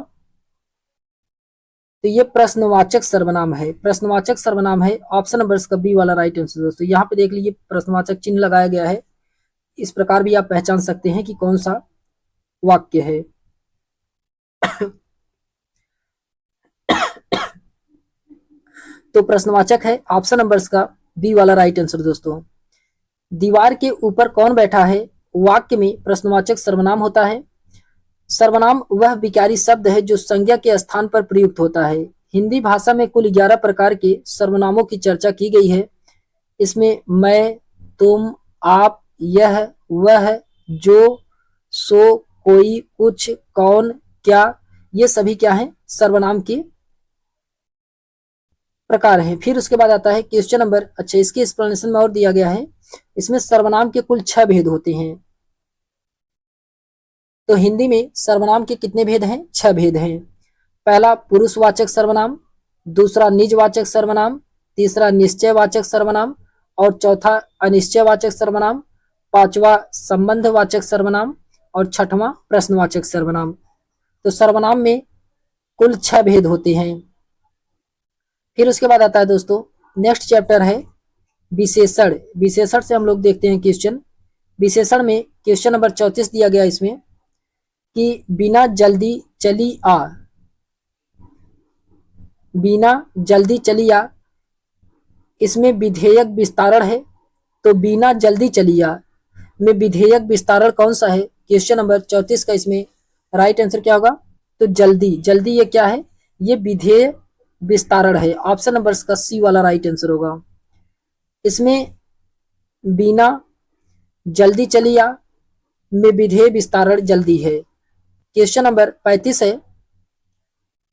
तो ये प्रश्नवाचक सर्वनाम है, प्रश्नवाचक सर्वनाम है। ऑप्शन नंबर का बी वाला राइट आंसर दोस्तों। यहाँ पे देख लीजिए प्रश्नवाचक चिन्ह लगाया गया है, इस प्रकार भी आप पहचान सकते हैं कि कौन सा वाक्य है। तो प्रश्नवाचक है ऑप्शन नंबर का बी वाला राइट आंसर दोस्तों। दीवार के ऊपर कौन बैठा है, वाक्य में प्रश्नवाचक सर्वनाम होता है। सर्वनाम वह विकारी शब्द है जो संज्ञा के स्थान पर प्रयुक्त होता है। हिंदी भाषा में कुल 11 प्रकार के सर्वनामों की चर्चा की गई है। इसमें मैं, तुम, आप, यह, वह, जो, सो, कोई, कुछ, कौन, क्या, ये सभी क्या है, सर्वनाम के प्रकार हैं। फिर उसके बाद आता है क्वेश्चन नंबर, अच्छा इसके एक्सप्लेनेशन में और दिया गया है, इसमें सर्वनाम के कुल 6 भेद होते हैं। तो हिंदी में सर्वनाम के कितने भेद हैं, 6 भेद हैं। पहला पुरुषवाचक सर्वनाम, दूसरा निजवाचक सर्वनाम, तीसरा निश्चयवाचक सर्वनाम और चौथा अनिश्चयवाचक सर्वनाम, पांचवा संबंधवाचक सर्वनाम और छठवां प्रश्नवाचक सर्वनाम। तो सर्वनाम में कुल 6 भेद होते हैं। फिर उसके बाद आता है दोस्तों, नेक्स्ट चैप्टर है विशेषण। विशेषण से हम लोग देखते हैं क्वेश्चन। विशेषण में क्वेश्चन नंबर 34 दिया गया इसमें कि बिना जल्दी चली आ, बिना जल्दी चली आ, इसमें विधेयक विस्तारण है। तो बिना जल्दी चली आ में विधेयक विस्तारण कौन सा है, क्वेश्चन नंबर 34 का इसमें राइट आंसर क्या होगा, तो जल्दी। जल्दी ये क्या है, ये विधेय विस्तारण है। ऑप्शन नंबर का सी वाला राइट आंसर होगा। इसमें बिना जल्दी चली आ में विधेय विस्तारण जल्दी है। क्वेश्चन नंबर 35 है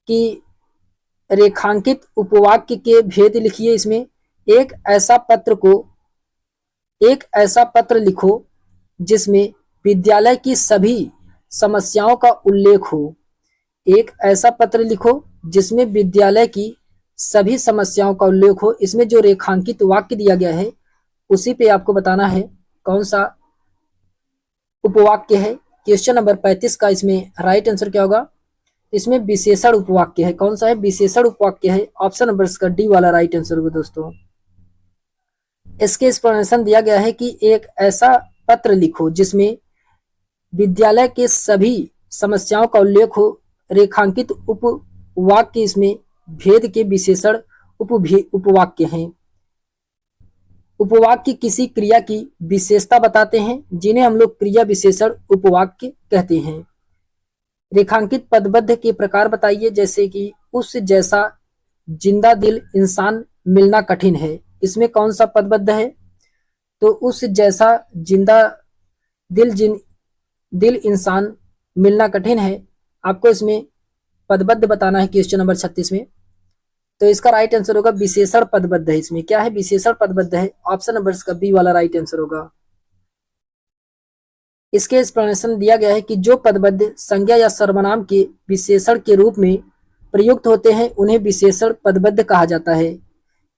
कि रेखांकित उपवाक्य के भेद लिखिए। इसमें एक ऐसा पत्र लिखो जिसमें विद्यालय की सभी समस्याओं का उल्लेख हो। एक ऐसा पत्र लिखो जिसमें विद्यालय की सभी समस्याओं का उल्लेख हो। इसमें जो रेखांकित वाक्य दिया गया है उसी पे आपको बताना है कौन सा उपवाक्य है। क्वेश्चन नंबर 35 का इसमें राइट आंसर क्या होगा, इसमें विशेषण उपवाक्य है। कौन सा है, विशेषण उपवाक्य है। ऑप्शन नंबर का डी वाला राइट आंसर होगा दोस्तों। इसके एक्सप्लेनेशन दिया गया है कि एक ऐसा पत्र लिखो जिसमें विद्यालय के सभी समस्याओं का उल्लेख हो। रेखांकित उपवाक्य इसमें भेद के विशेषण उपवाक्य हैं। उपवाक्य किसी क्रिया की विशेषता बताते हैं जिन्हें हम लोग क्रिया विशेषण उपवाक्य कहते हैं। रेखांकित पदबद्ध के प्रकार बताइए, जैसे कि उस जैसा जिंदा दिल इंसान मिलना कठिन है। इसमें कौन सा पदबद्ध है, तो उस जैसा जिंदा दिल इंसान मिलना कठिन है। आपको इसमें पदबद्ध बताना है क्वेश्चन नंबर 36 में। तो इसका राइट आंसर होगा विशेषण पदबद्ध है। इसमें क्या है, विशेषण पदबद्ध है। ऑप्शन नंबर का बी वाला राइट आंसर होगा। इसके एक्सप्लेनेशन दिया गया है कि जो पदबद्ध संज्ञा या सर्वनाम के विशेषण के रूप में प्रयुक्त होते हैं उन्हें विशेषण पदबद्ध कहा जाता है।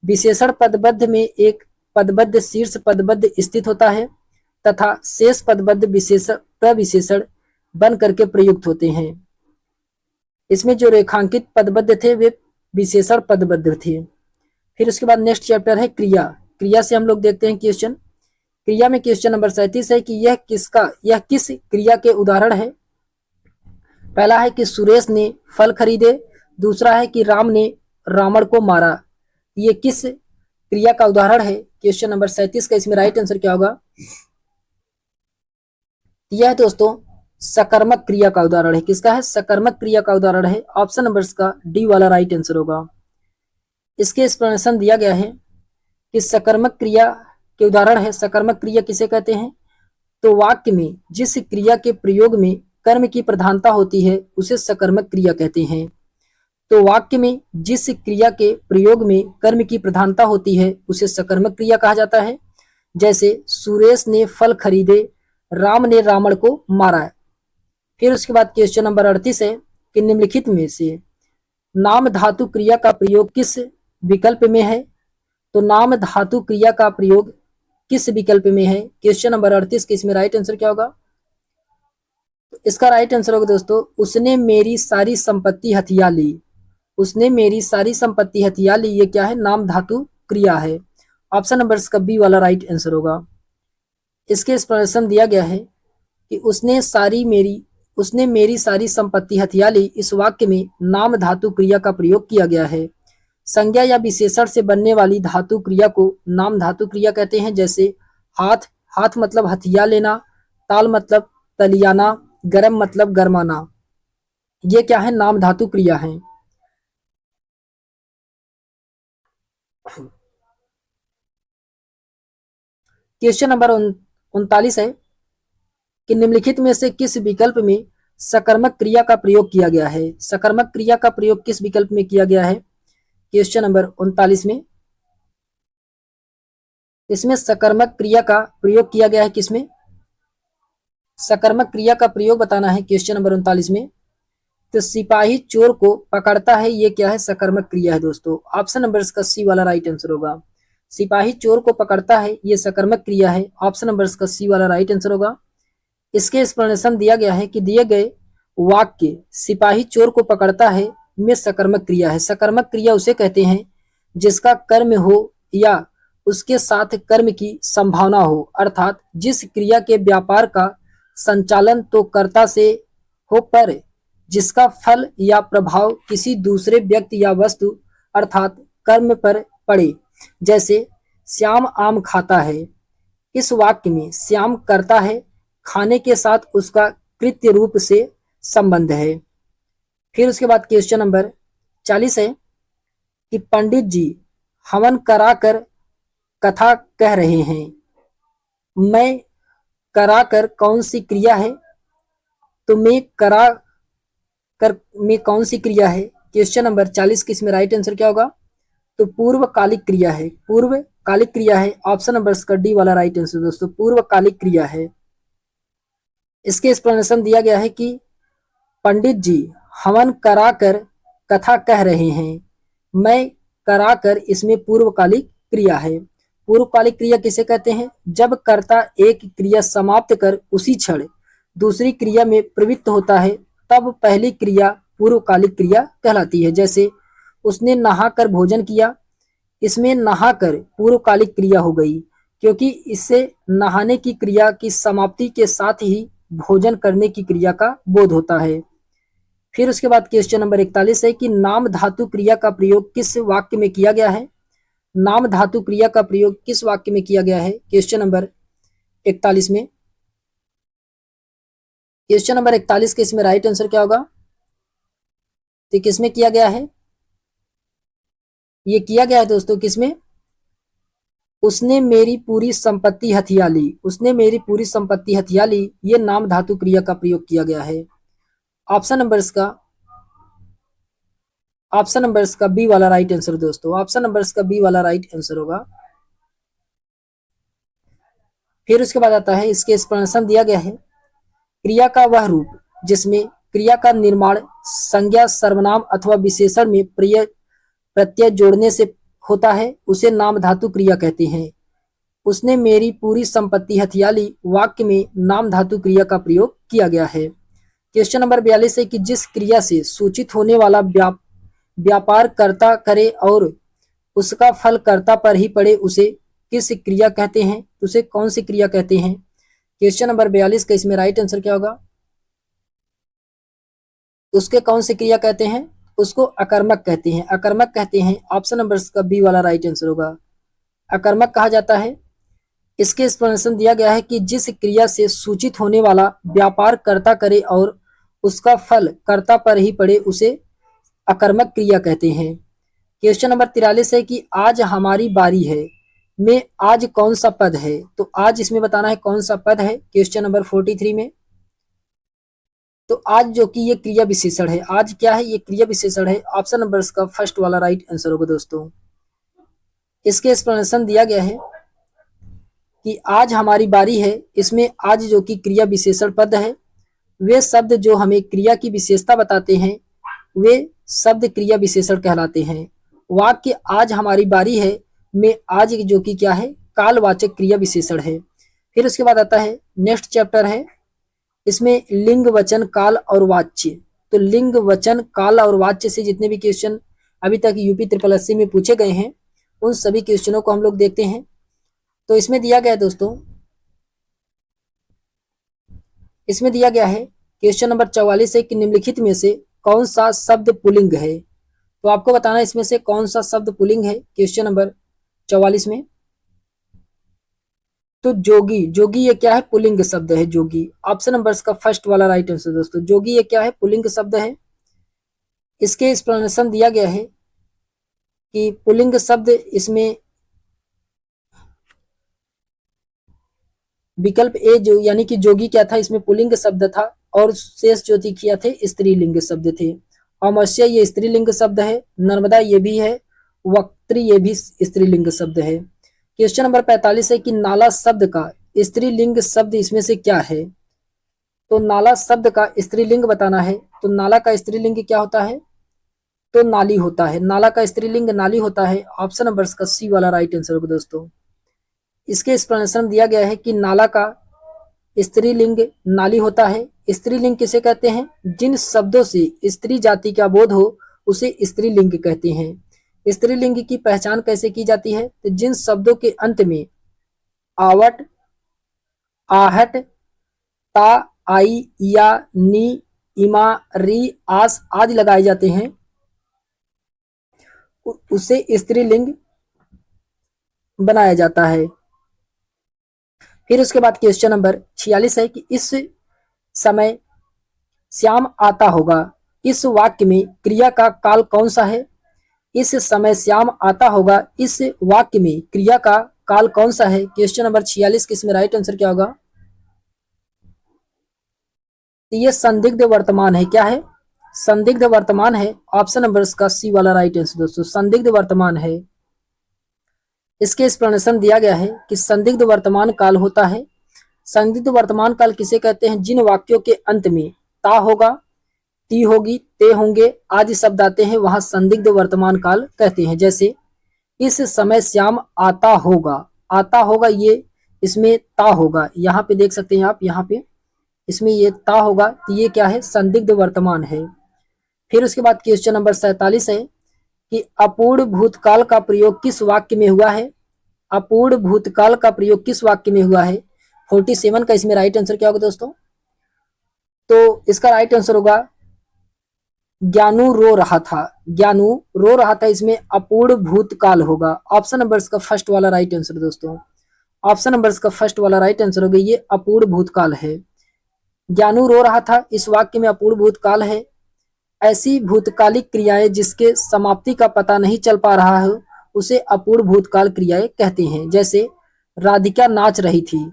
विशेषण पदबद्ध में एक पदबद्ध शीर्ष पदबद्ध स्थित होता है तथा शेष पदबद्ध विशेषण प्रविशेषण बन करके प्रयुक्त होते हैं। इसमें जो रेखांकित पदबद्ध थे वे विशेषण पदबद्ध थे। फिर उसके बाद नेक्स्ट चैप्टर है क्रिया। क्रिया से हम लोग देखते हैं क्वेश्चन। क्रिया में क्वेश्चन नंबर 37 है कि यह किस क्रिया के उदाहरण है। पहला है कि सुरेश ने फल खरीदे, दूसरा है कि राम ने रावण को मारा। ये किस क्रिया का उदाहरण है? क्वेश्चन नंबर 37 का इसमें राइट आंसर क्या होगा? यह दोस्तों सकर्मक क्रिया का उदाहरण है। किसका है? सकर्मक क्रिया का उदाहरण है। ऑप्शन नंबर का डी वाला राइट आंसर होगा। इसके एक्सप्लेनेशन दिया गया है कि सकर्मक क्रिया के उदाहरण है। सकर्मक क्रिया किसे कहते हैं? तो वाक्य में जिस क्रिया के प्रयोग में कर्म की प्रधानता होती है उसे सकर्मक क्रिया कहते हैं। तो वाक्य में जिस क्रिया के प्रयोग में कर्म की प्रधानता होती है उसे सकर्मक क्रिया कहा जाता है। जैसे सुरेश ने फल खरीदे, राम ने रावण को मारा। फिर उसके बाद क्वेश्चन नंबर 38 है कि निम्नलिखित में से नाम धातु क्रिया का प्रयोग किस विकल्प में है? तो नाम धातु क्रिया का प्रयोग किस विकल्प में है? क्वेश्चन नंबर 38 के इसमें राइट आंसर क्या होगा? तो इसका राइट आंसर होगा दोस्तों, उसने मेरी सारी संपत्ति हथिया ली। उसने मेरी सारी संपत्ति हथिया ली, ये क्या है? नाम धातु क्रिया है। ऑप्शन नंबर का बी वाला राइट आंसर होगा। इसके एक्सप्लेनेशन दिया गया है कि उसने मेरी सारी संपत्ति हथिया ली। इस वाक्य में नाम धातु क्रिया का प्रयोग किया गया है। संज्ञा या विशेषण से बनने वाली धातु क्रिया को नाम धातु क्रिया कहते हैं। जैसे हाथ, हाथ मतलब हथिया लेना, ताल मतलब तलियाना, गरम मतलब गरमाना। ये क्या है? नाम धातु क्रिया है। क्वेश्चन नंबर 39 है कि निम्नलिखित में से किस विकल्प में सकर्मक क्रिया का प्रयोग किया गया है? सकर्मक क्रिया का प्रयोग किस विकल्प में किया गया है? क्वेश्चन नंबर 39 में इसमें सकर्मक क्रिया का प्रयोग किया गया है। किसमें? सकर्मक क्रिया का प्रयोग बताना है क्वेश्चन नंबर 39 में। तो सिपाही चोर को पकड़ता है, ये क्या है? सकर्मक क्रिया है दोस्तों। ऑप्शन नंबर का सी वाला राइट आंसर होगा। सिपाही चोर को पकड़ता है, ये सकर्मक क्रिया है। ऑप्शन नंबर का सी वाला राइट आंसर होगा। इसके एक्सप्लेनेशन दिया गया है कि दिए गए वाक्य सिपाही चोर को पकड़ता है में सकर्मक क्रिया है। सकर्मक क्रिया उसे कहते हैं जिसका कर्म हो या उसके साथ कर्म की संभावना हो, अर्थात जिस क्रिया के व्यापार का संचालन तो कर्ता से हो पर जिसका फल या प्रभाव किसी दूसरे व्यक्ति या वस्तु अर्थात कर्म पर पड़े। जैसे श्याम आम खाता है। इस वाक्य में श्याम करता है, खाने के साथ उसका कृत्य रूप से संबंध है। फिर उसके बाद क्वेश्चन नंबर 40 है कि पंडित जी हवन कराकर कथा कह रहे हैं। मैं कराकर कौन सी क्रिया है? तो मैं करा कर में कौन सी क्रिया है? क्वेश्चन नंबर 40 की इसमें राइट आंसर क्या होगा? तो पूर्वकालिक क्रिया है। पूर्वकालिक क्रिया है। ऑप्शन नंबर का डी वाला राइट आंसर दोस्तों, पूर्वकालिक क्रिया है। इसके एक्सप्लेनेशन दिया गया है कि पंडित जी हवन कराकर कथा कह रहे हैं। मैं कराकर इसमें पूर्वकालिक क्रिया है। पूर्वकालिक क्रिया किसे कहते हैं? जब कर्ता एक क्रिया समाप्त कर उसी क्षण दूसरी क्रिया में प्रवृत्त होता है तब पहली क्रिया पूर्वकालिक क्रिया कहलाती है। जैसे उसने नहाकर भोजन किया, इसमें नहाकर पूर्वकालिक क्रिया हो गई क्योंकि इससे नहाने की क्रिया की समाप्ति के साथ ही भोजन करने की क्रिया का बोध होता है। फिर उसके बाद क्वेश्चन नंबर 41 है कि नाम धातु क्रिया का प्रयोग किस वाक्य में किया गया है? नाम धातु क्रिया का प्रयोग किस वाक्य में किया गया है? क्वेश्चन नंबर 41 में। क्वेश्चन नंबर 41 के इसमें राइट आंसर क्या होगा? तो किसमें किया गया है? ये किया गया है दोस्तों किसमें? उसने मेरी पूरी संपत्ति हथिया ली। उसने मेरी पूरी संपत्ति हथिया ली, ये नाम धातु क्रिया का प्रयोग किया गया है। ऑप्शन नंबर का बी वाला राइट आंसर दोस्तों। ऑप्शन नंबर का बी वाला राइट आंसर होगा। फिर उसके बाद आता है इसके एक्सप्लेनेशन दिया गया है क्रिया का वह रूप जिसमें क्रिया का निर्माण संज्ञा सर्वनाम अथवा विशेषण में प्रत्यय जोड़ने से होता है उसे नाम धातु क्रिया कहते हैं। उसने मेरी पूरी संपत्ति हथिया ली वाक्य में नाम धातु क्रिया का प्रयोग किया गया है। क्वेश्चन नंबर 42 है कि जिस क्रिया से सूचित होने वाला व्यापार कर्ता करे और उसका फल कर्ता पर ही पड़े उसे किस क्रिया कहते हैं, उसे कौन सी क्रिया कहते हैं। क्वेश्चन नंबर 42 का इसमें राइट आंसर क्या होगा, उसके कौन सी क्रिया कहते हैं, उसको अकर्मक कहते हैं, अकर्मक कहते हैं। ऑप्शन नंबर का बी वाला राइट आंसर होगा, अकर्मक कहा जाता है। इसके एक्सप्लेनेशन दिया गया है कि जिस क्रिया से सूचित होने वाला व्यापार कर्ता करे और उसका फल कर्ता पर ही पड़े उसे अकर्मक क्रिया कहते हैं। क्वेश्चन नंबर 43 है कि आज हमारी बारी है में आज कौन सा पद है, तो आज इसमें बताना है कौन सा पद है। क्वेश्चन नंबर 43 में तो आज जो कि ये क्रिया विशेषण है, आज क्या है, ये क्रिया विशेषण है। ऑप्शन नंबर का फर्स्ट वाला राइट आंसर होगा दोस्तों। इसके एक्सप्लेनेशन दिया गया है कि आज हमारी बारी है, इसमें आज जो कि क्रिया विशेषण पद है, वे शब्द जो हमें क्रिया की विशेषता बताते हैं वे शब्द क्रिया विशेषण कहलाते हैं। वाक्य आज हमारी बारी है में आज जो कि क्या है, कालवाचक क्रिया विशेषण है। फिर उसके बाद आता है नेक्स्ट चैप्टर है, इसमें लिंग वचन काल और वाच्य। तो लिंग वचन काल और वाच्य से जितने भी क्वेश्चन अभी तक यूपी ट्रिपल एससी में पूछे गए हैं उन सभी क्वेश्चनों को हम लोग देखते हैं। तो इसमें दिया गया है दोस्तों, इसमें दिया गया है क्वेश्चन नंबर 44 है कि निम्नलिखित में से कौन सा शब्द पुल्लिंग है, तो आपको बताना है इसमें से कौन सा शब्द पुल्लिंग है। क्वेश्चन नंबर 44 में तो जोगी, जोगी ये क्या है, पुल्लिंग शब्द है जोगी। ऑप्शन नंबर का फर्स्ट वाला राइट आंसर दोस्तों, जोगी ये क्या है, पुल्लिंग शब्द है। इसके एक्सप्लेनेशन दिया गया है कि पुल्लिंग शब्द इसमें विकल्प ए जो यानी कि जोगी क्या था, इसमें पुल्लिंग शब्द था और शेष जो किया थे स्त्रीलिंग शब्द थे। अमस्या ये स्त्रीलिंग शब्द है, नर्मदा ये भी है, वक्त्री ये भी स्त्रीलिंग शब्द है। क्वेश्चन नंबर 45 है कि नाला शब्द का स्त्रीलिंग शब्द इसमें से क्या है, तो नाला शब्द का स्त्रीलिंग बताना है। तो नाला का स्त्रीलिंग क्या होता है, तो नाली होता है, नाला का स्त्रीलिंग नाली होता है। ऑप्शन नंबर का सी वाला राइट आंसर होगा दोस्तों। इसके एक्सप्लेनेशन दिया गया है कि नाला का स्त्रीलिंग नाली होता है। स्त्रीलिंग किसे कहते हैं, जिन शब्दों से स्त्री जाति का बोध हो उसे स्त्रीलिंग कहते हैं। स्त्रीलिंग की पहचान कैसे की जाती है, तो जिन शब्दों के अंत में आवट, आहट, ता, आई या नी, इमा, री, आस आदि लगाए जाते हैं उसे स्त्रीलिंग बनाया जाता है। फिर उसके बाद क्वेश्चन नंबर 46 है कि इस समय श्याम आता होगा, इस वाक्य में क्रिया का काल कौन सा है। इस समय श्याम आता होगा, इस वाक्य में क्रिया का काल कौन सा है। क्वेश्चन नंबर 46 के इसमें राइट आंसर क्या होगा, ये संदिग्ध वर्तमान है, क्या है, संदिग्ध वर्तमान है। ऑप्शन नंबर का सी वाला राइट आंसर दोस्तों, संदिग्ध वर्तमान है। इसके एक्सप्लेनेशन दिया गया है कि संदिग्ध वर्तमान काल होता है। संदिग्ध वर्तमान काल किसे कहते हैं, जिन वाक्यों के अंत में ता होगा, ती होगी, ते होंगे आदि शब्द आते हैं वहां संदिग्ध वर्तमान काल कहते हैं। जैसे इस समय श्याम आता होगा, आता होगा ये इसमें ता होगा, यहाँ पे देख सकते हैं आप, यहाँ पे इसमें ये ता होगा, तो ये क्या है, संदिग्ध वर्तमान है। फिर उसके बाद क्वेश्चन नंबर 47 है कि अपूर्ण भूतकाल का प्रयोग किस वाक्य में हुआ है। अपूर्ण भूतकाल का प्रयोग किस वाक्य में हुआ है। 47 का इसमें राइट आंसर क्या होगा दोस्तों, तो इसका राइट आंसर होगा ज्ञानू रो रहा था, ज्ञानू रो रहा था, इसमें अपूर्ण भूतकाल होगा। ऑप्शन नंबर का फर्स्ट वाला राइट आंसर दोस्तों, ऑप्शन नंबर का फर्स्ट वाला राइट आंसर होगा, ये अपूर्ण भूतकाल है। ज्ञानू रो रहा था, इस वाक्य में अपूर्ण भूतकाल है। ऐसी भूतकालिक क्रियाएं जिसके समाप्ति का पता नहीं चल पा रहा है उसे अपूर्ण भूतकाल क्रियाएं कहते हैं। जैसे राधिका नाच रही थी,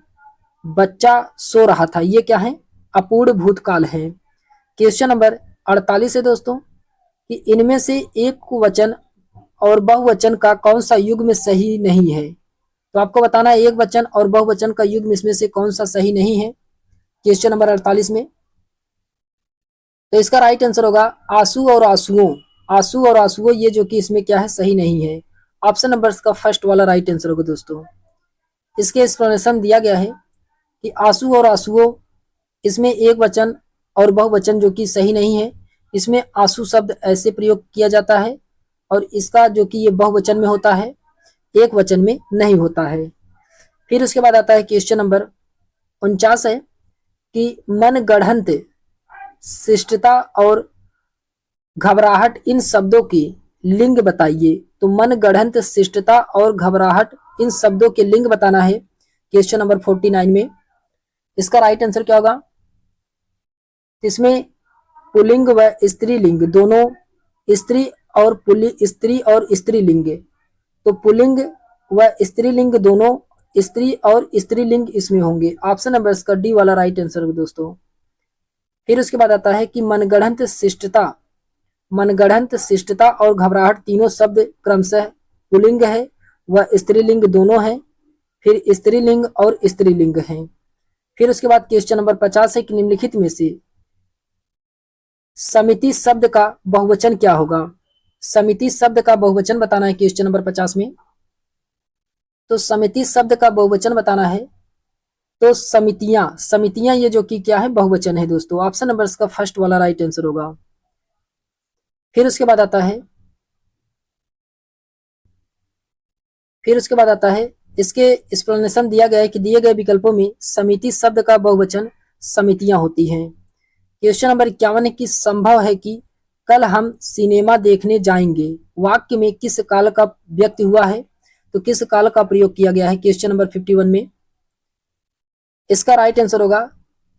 बच्चा सो रहा था, ये क्या है, अपूर्ण भूतकाल है। क्वेश्चन नंबर 48 है दोस्तों कि इनमें से एक वचन और बहुवचन का कौन सा युग्म सही नहीं है, तो आपको बताना है एक वचन और बहुवचन का युग्म इसमें से कौन सा सही नहीं है। क्वेश्चन नंबर 48 में तो इसका राइट आंसर होगा आंसू और आंसुओं, आंसू और आंसुओं ये जो कि इसमें क्या है, सही नहीं है। ऑप्शन नंबर का फर्स्ट वाला राइट आंसर होगा दोस्तों। इसके एक्सप्लेनेशन दिया गया है कि आंसू और आंसुओं, इसमें एक वचन और बहुवचन जो कि सही नहीं है। इसमें आंसू शब्द ऐसे प्रयोग किया जाता है और इसका जो कि ये बहुवचन में होता है, एक वचन में नहीं होता है। फिर उसके बाद आता है क्वेश्चन नंबर 49 है कि मनगढ़ंत शिष्टता और घबराहट इन शब्दों की लिंग बताइए। तो मनगढ़ंत शिष्टता और घबराहट इन शब्दों के लिंग बताना है क्वेश्चन नंबर 49 में। इसका राइट आंसर क्या होगा? इसमें पुल्लिंग व स्त्रीलिंग दोनों, स्त्री और स्त्रीलिंग, तो पुल्लिंग व स्त्रीलिंग दोनों, स्त्री और स्त्रीलिंग इसमें होंगे। ऑप्शन नंबर इसका डी वाला राइट आंसर होगा दोस्तों। फिर उसके बाद आता है कि मनगढ़ंत शिष्टता और घबराहट तीनों शब्द क्रमशः पुल्लिंग है व स्त्रीलिंग दोनों है। फिर स्त्रीलिंग और स्त्रीलिंग है। फिर उसके बाद क्वेश्चन नंबर 50 है कि निम्नलिखित में से समिति शब्द का बहुवचन क्या होगा? समिति शब्द का बहुवचन बताना है क्वेश्चन नंबर 50 में। तो समिति शब्द का बहुवचन बताना है तो समितियां ये जो कि क्या है, बहुवचन है दोस्तों। ऑप्शन नंबर इसका फर्स्ट वाला राइट आंसर होगा। फिर उसके बाद आता है इसके एक्सप्लेनेशन दिया गया है कि दिए गए विकल्पों में समिति शब्द का बहुवचन समितियां होती हैं। क्वेश्चन नंबर 51 है कि संभव है कि कल हम सिनेमा देखने जाएंगे वाक्य में किस काल का व्यक्त हुआ है? तो किस काल का प्रयोग किया गया है क्वेश्चन नंबर 51 में? इसका राइट आंसर होगा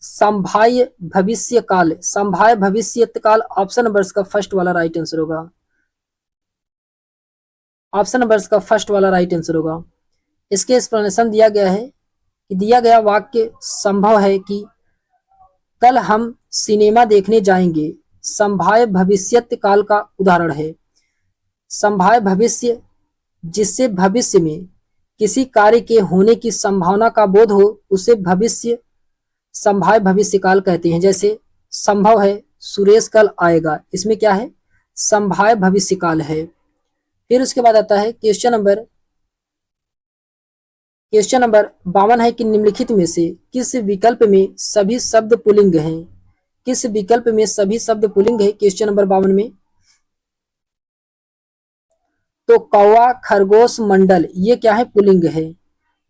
संभाव्य भविष्य काल, संभाव्य भविष्यत काल। ऑप्शन नंबर इसका फर्स्ट वाला राइट आंसर होगा। ऑप्शन नंबर इसका फर्स्ट वाला राइट आंसर होगा। इसके एक्सप्लेनेशन दिया गया है कि दिया गया वाक्य संभव है कि कल हम सिनेमा देखने जाएंगे संभाव्य भविष्यत काल का उदाहरण है। संभाव्य भविष्य, जिससे भविष्य में किसी कार्य के होने की संभावना का बोध हो, उसे भविष्य संभाव्य भविष्य काल कहते हैं। जैसे संभव है सुरेश कल आएगा, इसमें क्या है, संभाव्य भविष्य काल है। फिर उसके बाद आता है क्वेश्चन नंबर 52 है कि निम्नलिखित में से किस विकल्प में सभी शब्द पुल्लिंग हैं? किस विकल्प में सभी शब्द पुल्लिंग है क्वेश्चन नंबर 52 में? तो कौवा खरगोश मंडल ये क्या है, पुल्लिंग है।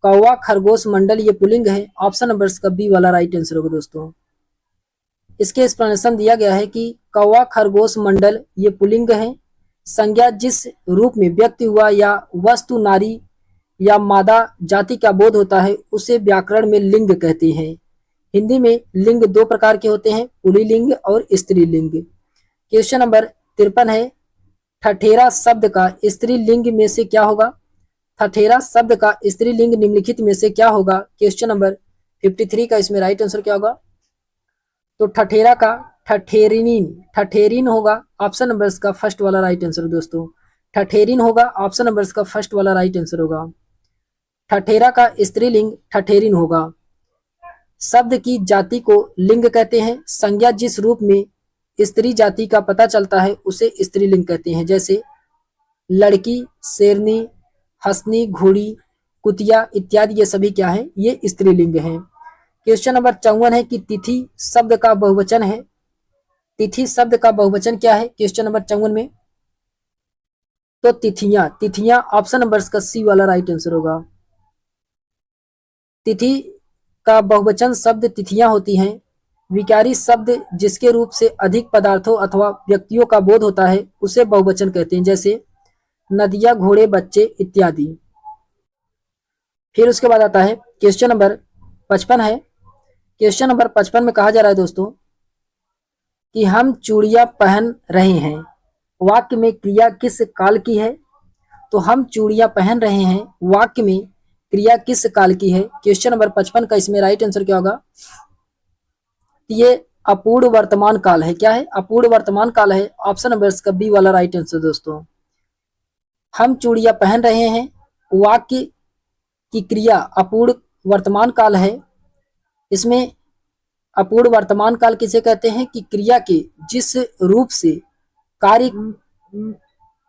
कौवा खरगोश मंडल ये पुल्लिंग है। ऑप्शन नंबर इसका बी वाला राइट आंसर होगा दोस्तों। इसके एक्सप्लेनेशन दिया गया है कि कौवा खरगोश मंडल ये पुल्लिंग है। संज्ञा जिस रूप में व्यक्ति हुआ या वस्तु नारी या मादा जाति का बोध होता है उसे व्याकरण में लिंग कहते हैं। हिंदी में लिंग दो प्रकार के होते हैं, पुल्लिंग और स्त्रीलिंग। क्वेश्चन नंबर 53 है ठठेरा शब्द का स्त्रीलिंग में से क्या होगा? ठठेरा शब्द का स्त्रीलिंग निम्नलिखित में से क्या होगा? क्वेश्चन नंबर 53 का इसमें राइट आंसर क्या होगा? तो ठठेरा का ठठेरिन होगा। ऑप्शन नंबर इसका फर्स्ट वाला राइट आंसर दोस्तों। ठठेरिन होगा, ऑप्शन नंबर इसका फर्स्ट वाला राइट आंसर होगा। ठठेरा का स्त्रीलिंग ठठेरिन होगा। शब्द की जाति को लिंग कहते हैं। संज्ञा जिस रूप में स्त्री जाति का पता चलता है उसे स्त्रीलिंग कहते हैं। जैसे लड़की, शेरनी, हंसनी, घोड़ी, कुतिया इत्यादि ये सभी क्या है, ये स्त्रीलिंग हैं। क्वेश्चन नंबर 54 है कि तिथि शब्द का बहुवचन है। तिथि शब्द का बहुवचन क्या है क्वेश्चन नंबर 54 में? तो तिथियां। ऑप्शन नंबर इसका सी वाला राइट आंसर होगा। तिथि का बहुवचन शब्द तिथियां होती हैं। विकारी शब्द जिसके रूप से अधिक पदार्थों अथवा व्यक्तियों का बोध होता है उसे बहुवचन कहते हैं। जैसे नदियां, घोड़े, बच्चे इत्यादि। फिर उसके बाद आता है क्वेश्चन नंबर 55 है। क्वेश्चन नंबर 55 में कहा जा रहा है दोस्तों कि हम चूड़ियां पहन रहे हैं वाक्य में क्रिया किस काल की है? तो हम चूड़ियां पहन रहे हैं वाक्य में क्रिया किस काल की है? क्वेश्चन नंबर 55 का इसमें राइट आंसर क्या होगा? ये अपूर्ण वर्तमान काल है। क्या है? अपूर्ण वर्तमान काल है। ऑप्शन नंबर इसका बी वाला राइट आंसर दोस्तों। हम चूड़ियां पहन रहे हैं वाक्य की क्रिया अपूर्ण वर्तमान काल है। इसमें अपूर्ण वर्तमान काल किसे कहते हैं कि क्रिया के जिस रूप से कार्य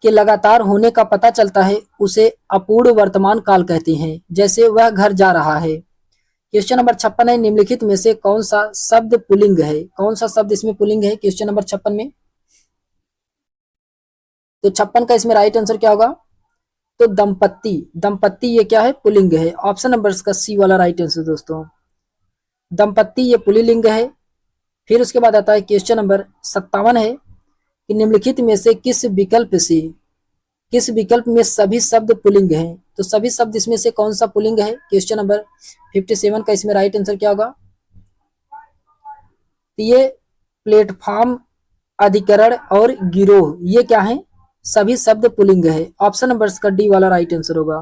के लगातार होने का पता चलता है उसे अपूर्ण वर्तमान काल कहते हैं, जैसे वह घर जा रहा है। क्वेश्चन नंबर 56 है, निम्नलिखित में से कौन सा शब्द पुल्लिंग है? कौन सा शब्द इसमें पुल्लिंग है क्वेश्चन नंबर 56 में? तो 56 का इसमें राइट आंसर क्या होगा? तो दंपत्ति। दंपत्ति ये क्या है? पुल्लिंग है। ऑप्शन नंबर इसका सी वाला राइट आंसर दोस्तों। दंपत्ति ये पुल्लिंग है। फिर उसके बाद आता है क्वेश्चन नंबर 57 है कि निम्नलिखित में से किस विकल्प में सभी शब्द पुल्लिंग हैं? तो सभी शब्द इसमें से कौन सा पुल्लिंग है? क्वेश्चन नंबर 57 का इसमें राइट आंसर क्या होगा? तो ये प्लेटफॉर्म, अधिकरण और गिरोह ये क्या है? सभी शब्द पुल्लिंग है। ऑप्शन नंबर इसका डी वाला राइट आंसर होगा।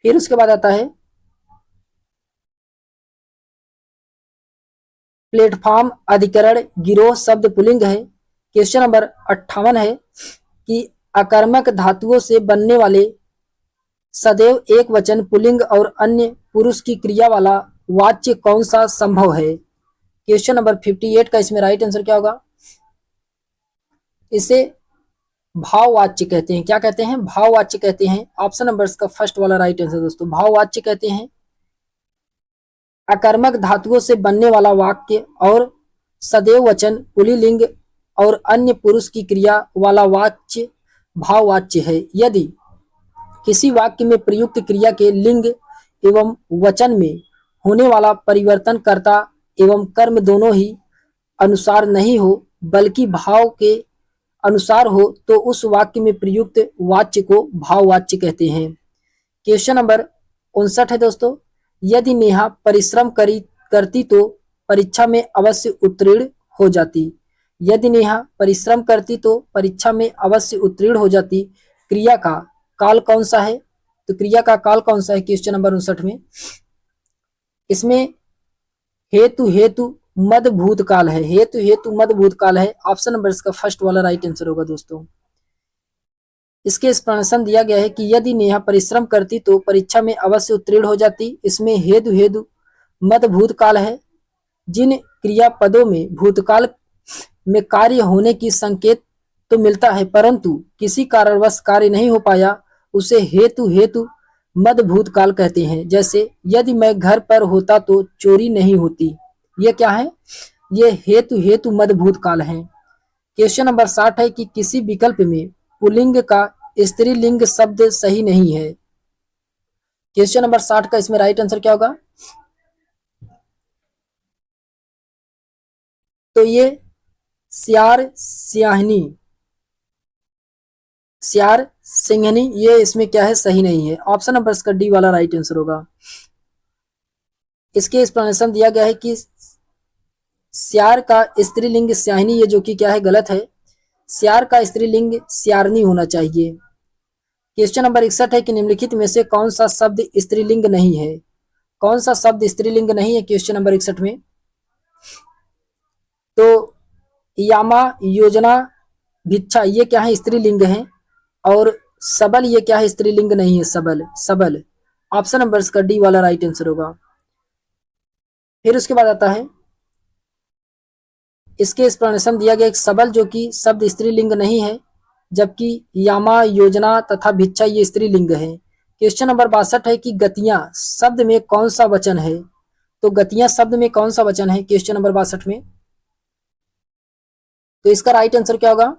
फिर उसके बाद आता है प्लेटफॉर्म, अधिकरण, गिरोह शब्द पुल्लिंग है। क्वेश्चन नंबर 58 है कि आकर्मक धातुओं से बनने वाले सदैव एक वचन पुल्लिंग और अन्य पुरुष की क्रिया वाला वाच्य कौन सा संभव है? क्वेश्चन नंबर 58 का इसमें राइट आंसर क्या होगा? इसे भाववाच्य कहते हैं। क्या कहते हैं? भाववाच्य कहते हैं। ऑप्शन नंबर इसका फर्स्ट वाला राइट आंसर दोस्तों, भाववाच्य कहते हैं। आकर्मक धातुओं से बनने वाला वाक्य और सदैव वचन पुल्लिंग और अन्य पुरुष की क्रिया वाला वाच्य भाववाच्य है। यदि किसी वाक्य में प्रयुक्त क्रिया के लिंग एवं वचन में होने वाला परिवर्तन कर्ता एवं कर्म दोनों ही अनुसार नहीं हो बल्कि भाव के अनुसार हो तो उस वाक्य में प्रयुक्त वाच्य को भाववाच्य कहते हैं। क्वेश्चन नंबर 59 है दोस्तों, यदि नेहा परिश्रम करती तो परीक्षा में अवश्य उत्तीर्ण हो जाती। यदि नेहा परिश्रम करती तो परीक्षा में अवश्य उत्तीर्ण हो जाती। क्रिया का काल कौन सा है? तो क्रिया का काल कौन सा है क्वेश्चन नंबर 59 में? इसमें हेतु हेतु मद भूतकाल है। हेतु हेतु मद भूतकाल है। ऑप्शन नंबर इसका फर्स्ट वाला राइट आंसर होगा दोस्तों। इसके एक्सप्लेनेशन दिया गया है कि यदि नेहा परिश्रम करती तो परीक्षा में अवश्य उत्तीर्ण हो जाती। इसमें हेतु हेतु मद भूतकाल है। जिन क्रियापदों में भूतकाल में कार्य होने की संकेत तो मिलता है परंतु किसी कारणवश कार्य नहीं हो पाया उसे हेतु हेतु मद भूतकाल कहते हैं। जैसे यदि मैं घर पर होता तो चोरी नहीं होती। ये क्या है? ये हेतु हेतु मद भूतकाल है। क्वेश्चन नंबर 60 है कि किसी विकल्प में पुल्लिंग का स्त्रीलिंग शब्द सही नहीं है। क्वेश्चन नंबर 60 का इसमें राइट आंसर क्या होगा? तो ये श्यार स्याहिनी, श्यार सिंहनी ये इसमें क्या है? सही नहीं है। ऑप्शन नंबर इसका डी वाला राइट आंसर होगा। इसके एक्सप्लेनेशन दिया गया है कि श्यार का स्त्रीलिंग स्याहिनी ये जो कि क्या है? गलत है। श्यार का स्त्रीलिंग श्यारनी होना चाहिए। क्वेश्चन नंबर 61 है कि निम्नलिखित में से कौन सा शब्द स्त्रीलिंग नहीं है? कौन सा शब्द स्त्रीलिंग नहीं है क्वेश्चन नंबर 61 में? तो यामा, योजना, भिक्षा ये क्या है? स्त्रीलिंग है। और सबल ये क्या है? स्त्रीलिंग नहीं है। सबल, सबल। ऑप्शन नंबर इसका डी वाला राइट आंसर होगा। फिर उसके बाद आता है इसके एक्सप्लेनेशन दिया गया एक सबल जो कि शब्द स्त्रीलिंग नहीं है जबकि यामा, योजना तथा भिक्षा ये स्त्रीलिंग है। क्वेश्चन नंबर 62 है कि गतियां शब्द में कौन सा वचन है? तो गतियां शब्द में कौन सा वचन है क्वेश्चन नंबर 62 में? तो इसका राइट आंसर क्या होगा?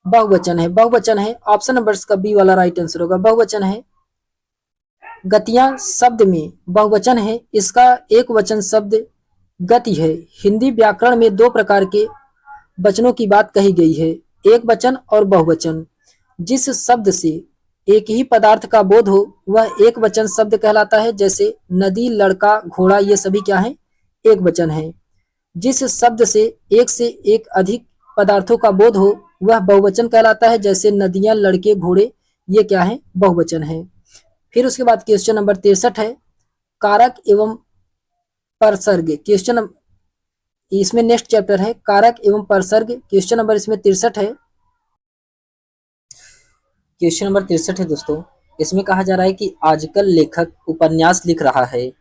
बहुवचन है। बहुवचन है। ऑप्शन नंबर इसका बी वाला राइट आंसर होगा। बहुवचन है। गतियां शब्द में बहुवचन है। इसका एक वचन शब्द गति है। हिंदी व्याकरण में दो प्रकार के वचनों की बात कही गई है, एक वचन और बहुवचन। जिस शब्द से एक ही पदार्थ का बोध हो वह एक वचन शब्द कहलाता है। जैसे नदी, लड़का, घोड़ा ये सभी क्या है? एक वचन है। जिस शब्द से एक अधिक पदार्थों का बोध हो वह बहुवचन कहलाता है। जैसे नदियां, लड़के, घोड़े ये क्या है? बहुवचन है। फिर उसके बाद क्वेश्चन नंबर 63 है कारक एवं परसर्ग। क्वेश्चन इसमें नेक्स्ट चैप्टर है कारक एवं परसर्ग। क्वेश्चन नंबर इसमें 63 है। क्वेश्चन नंबर 63 है दोस्तों। इसमें कहा जा रहा है कि आजकल लेखक उपन्यास लिख रहा है।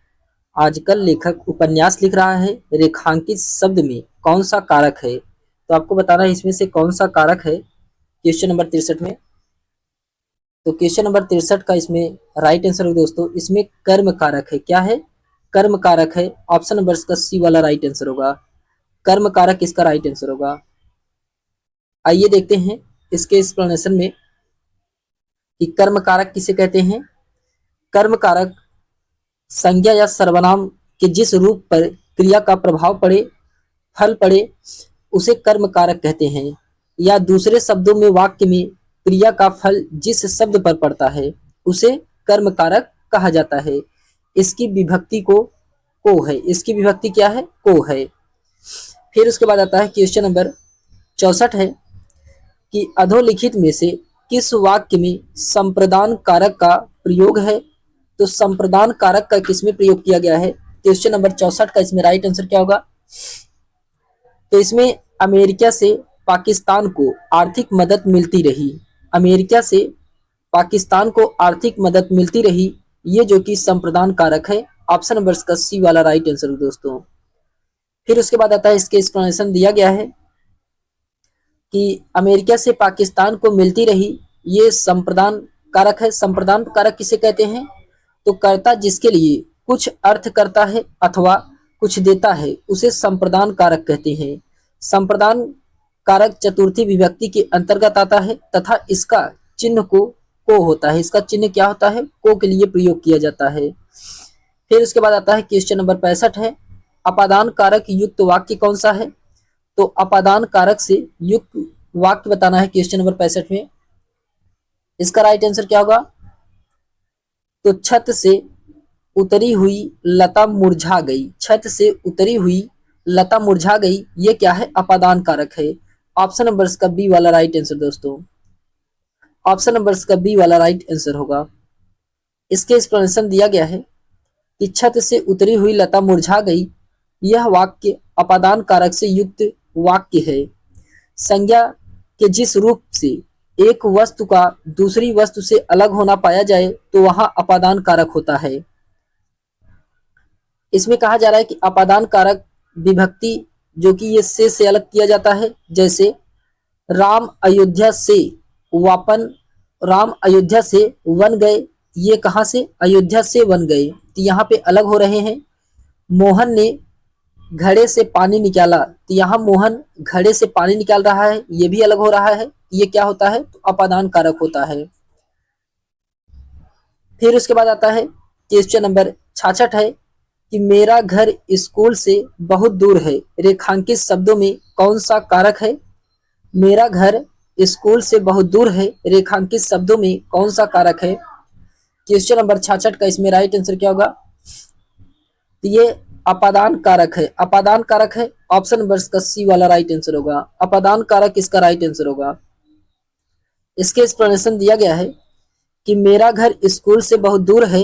आजकल लेखक उपन्यास लिख रहा है। रेखांकित शब्द में कौन सा कारक है? तो आपको बताना है इसमें से कौन सा कारक है। क्वेश्चन नंबर 63 में। तो क्वेश्चन नंबर 63 का इसमें राइट आंसर है दोस्तों, इसमें कर्म कारक है। क्या है? कर्म कारक है। ऑप्शन नंबर इसका सी वाला राइट आंसर होगा। कर्म कारक इसका राइट आंसर होगा। आइए देखते हैं इसके एक्सप्लेनेशन में कि कर्म कारक किसे कहते हैं। कर्म कारक संज्ञा या सर्वनाम के जिस रूप पर क्रिया का प्रभाव पड़े, फल पड़े, उसे कर्म कारक कहते हैं। या दूसरे शब्दों में वाक्य में क्रिया का फल जिस शब्द पर पड़ता है उसे कर्म कारक कहा जाता है। इसकी विभक्ति को है। इसकी विभक्ति क्या है? को है। फिर उसके बाद आता है क्वेश्चन नंबर 64 है कि अधोलिखित में से किस वाक्य में संप्रदान कारक का प्रयोग है। तो संप्रदान कारक का किसमें प्रयोग किया गया है? क्वेश्चन नंबर 64 का इसमें राइट आंसर क्या होगा? तो इसमें अमेरिका से पाकिस्तान को आर्थिक मदद मिलती रही। अमेरिका से पाकिस्तान को आर्थिक मदद मिलती रही, ये जो कि संप्रदान कारक है। ऑप्शन नंबर का सी वाला राइट आंसर दोस्तों। फिर उसके बाद आता है इसके एक्सप्लेनेशन दिया गया है कि अमेरिका से पाकिस्तान को मिलती रही, ये संप्रदान कारक है। संप्रदान कारक किसे कहते हैं? तो कर्ता जिसके लिए कुछ अर्थ करता है अथवा कुछ देता है उसे संप्रदान कारक कहते हैं। संप्रदान कारक चतुर्थी विभक्ति के अंतर्गत आता है तथा इसका चिन्ह को होता है। इसका चिन्ह क्या होता है? को के लिए प्रयोग किया जाता है। फिर उसके बाद आता है क्वेश्चन नंबर 65 है, अपादान कारक युक्त वाक्य कौन सा है? तो अपादान कारक से युक्त वाक्य बताना है क्वेश्चन नंबर 65 में। इसका राइट आंसर क्या होगा? तो छत से उतरी हुई लता मुरझा गई। छत से उतरी हुई लता मुरझा गई, ये क्या है? अपादान कारक है। ऑप्शन नंबर इसका बी वाला राइट आंसर दोस्तों। ऑप्शन नंबर इसका बी वाला राइट आंसर होगा। इसके एक्सप्लेनेशन दिया गया है कि छत से उतरी हुई लता मुरझा गई, यह वाक्य अपादान कारक से युक्त वाक्य है। संज्ञा के जिस रूप से एक वस्तु का दूसरी वस्तु से अलग होना पाया जाए तो वहां अपादान कारक होता है। इसमें कहा जा रहा है कि अपादान कारक विभक्ति जो कि ये से अलग किया जाता है। जैसे राम अयोध्या से वापन, राम अयोध्या से वन गए, ये कहां से? अयोध्या से वन गए, तो यहाँ पे अलग हो रहे हैं। मोहन ने घड़े से पानी निकाला, तो यहाँ मोहन घड़े से पानी निकाल रहा है, ये भी अलग हो रहा है। ये क्या होता है? तो अपादान कारक होता है। फिर उसके बाद आता है क्वेश्चन नंबर 66 है कि मेरा घर स्कूल से बहुत दूर है, रेखांकित शब्दों में कौन सा कारक है? मेरा घर स्कूल से बहुत दूर है, रेखांकित शब्दों में कौन सा कारक है? क्वेश्चन नंबर 66 का इसमें राइट आंसर क्या होगा? तो ये अपादान कारक है। अपादान कारक है। ऑप्शन नंबर का सी वाला राइट आंसर होगा। अपादान कारक इसका राइट आंसर होगा। इसके एक्सप्लेनेशन दिया गया है कि मेरा घर स्कूल से बहुत दूर है,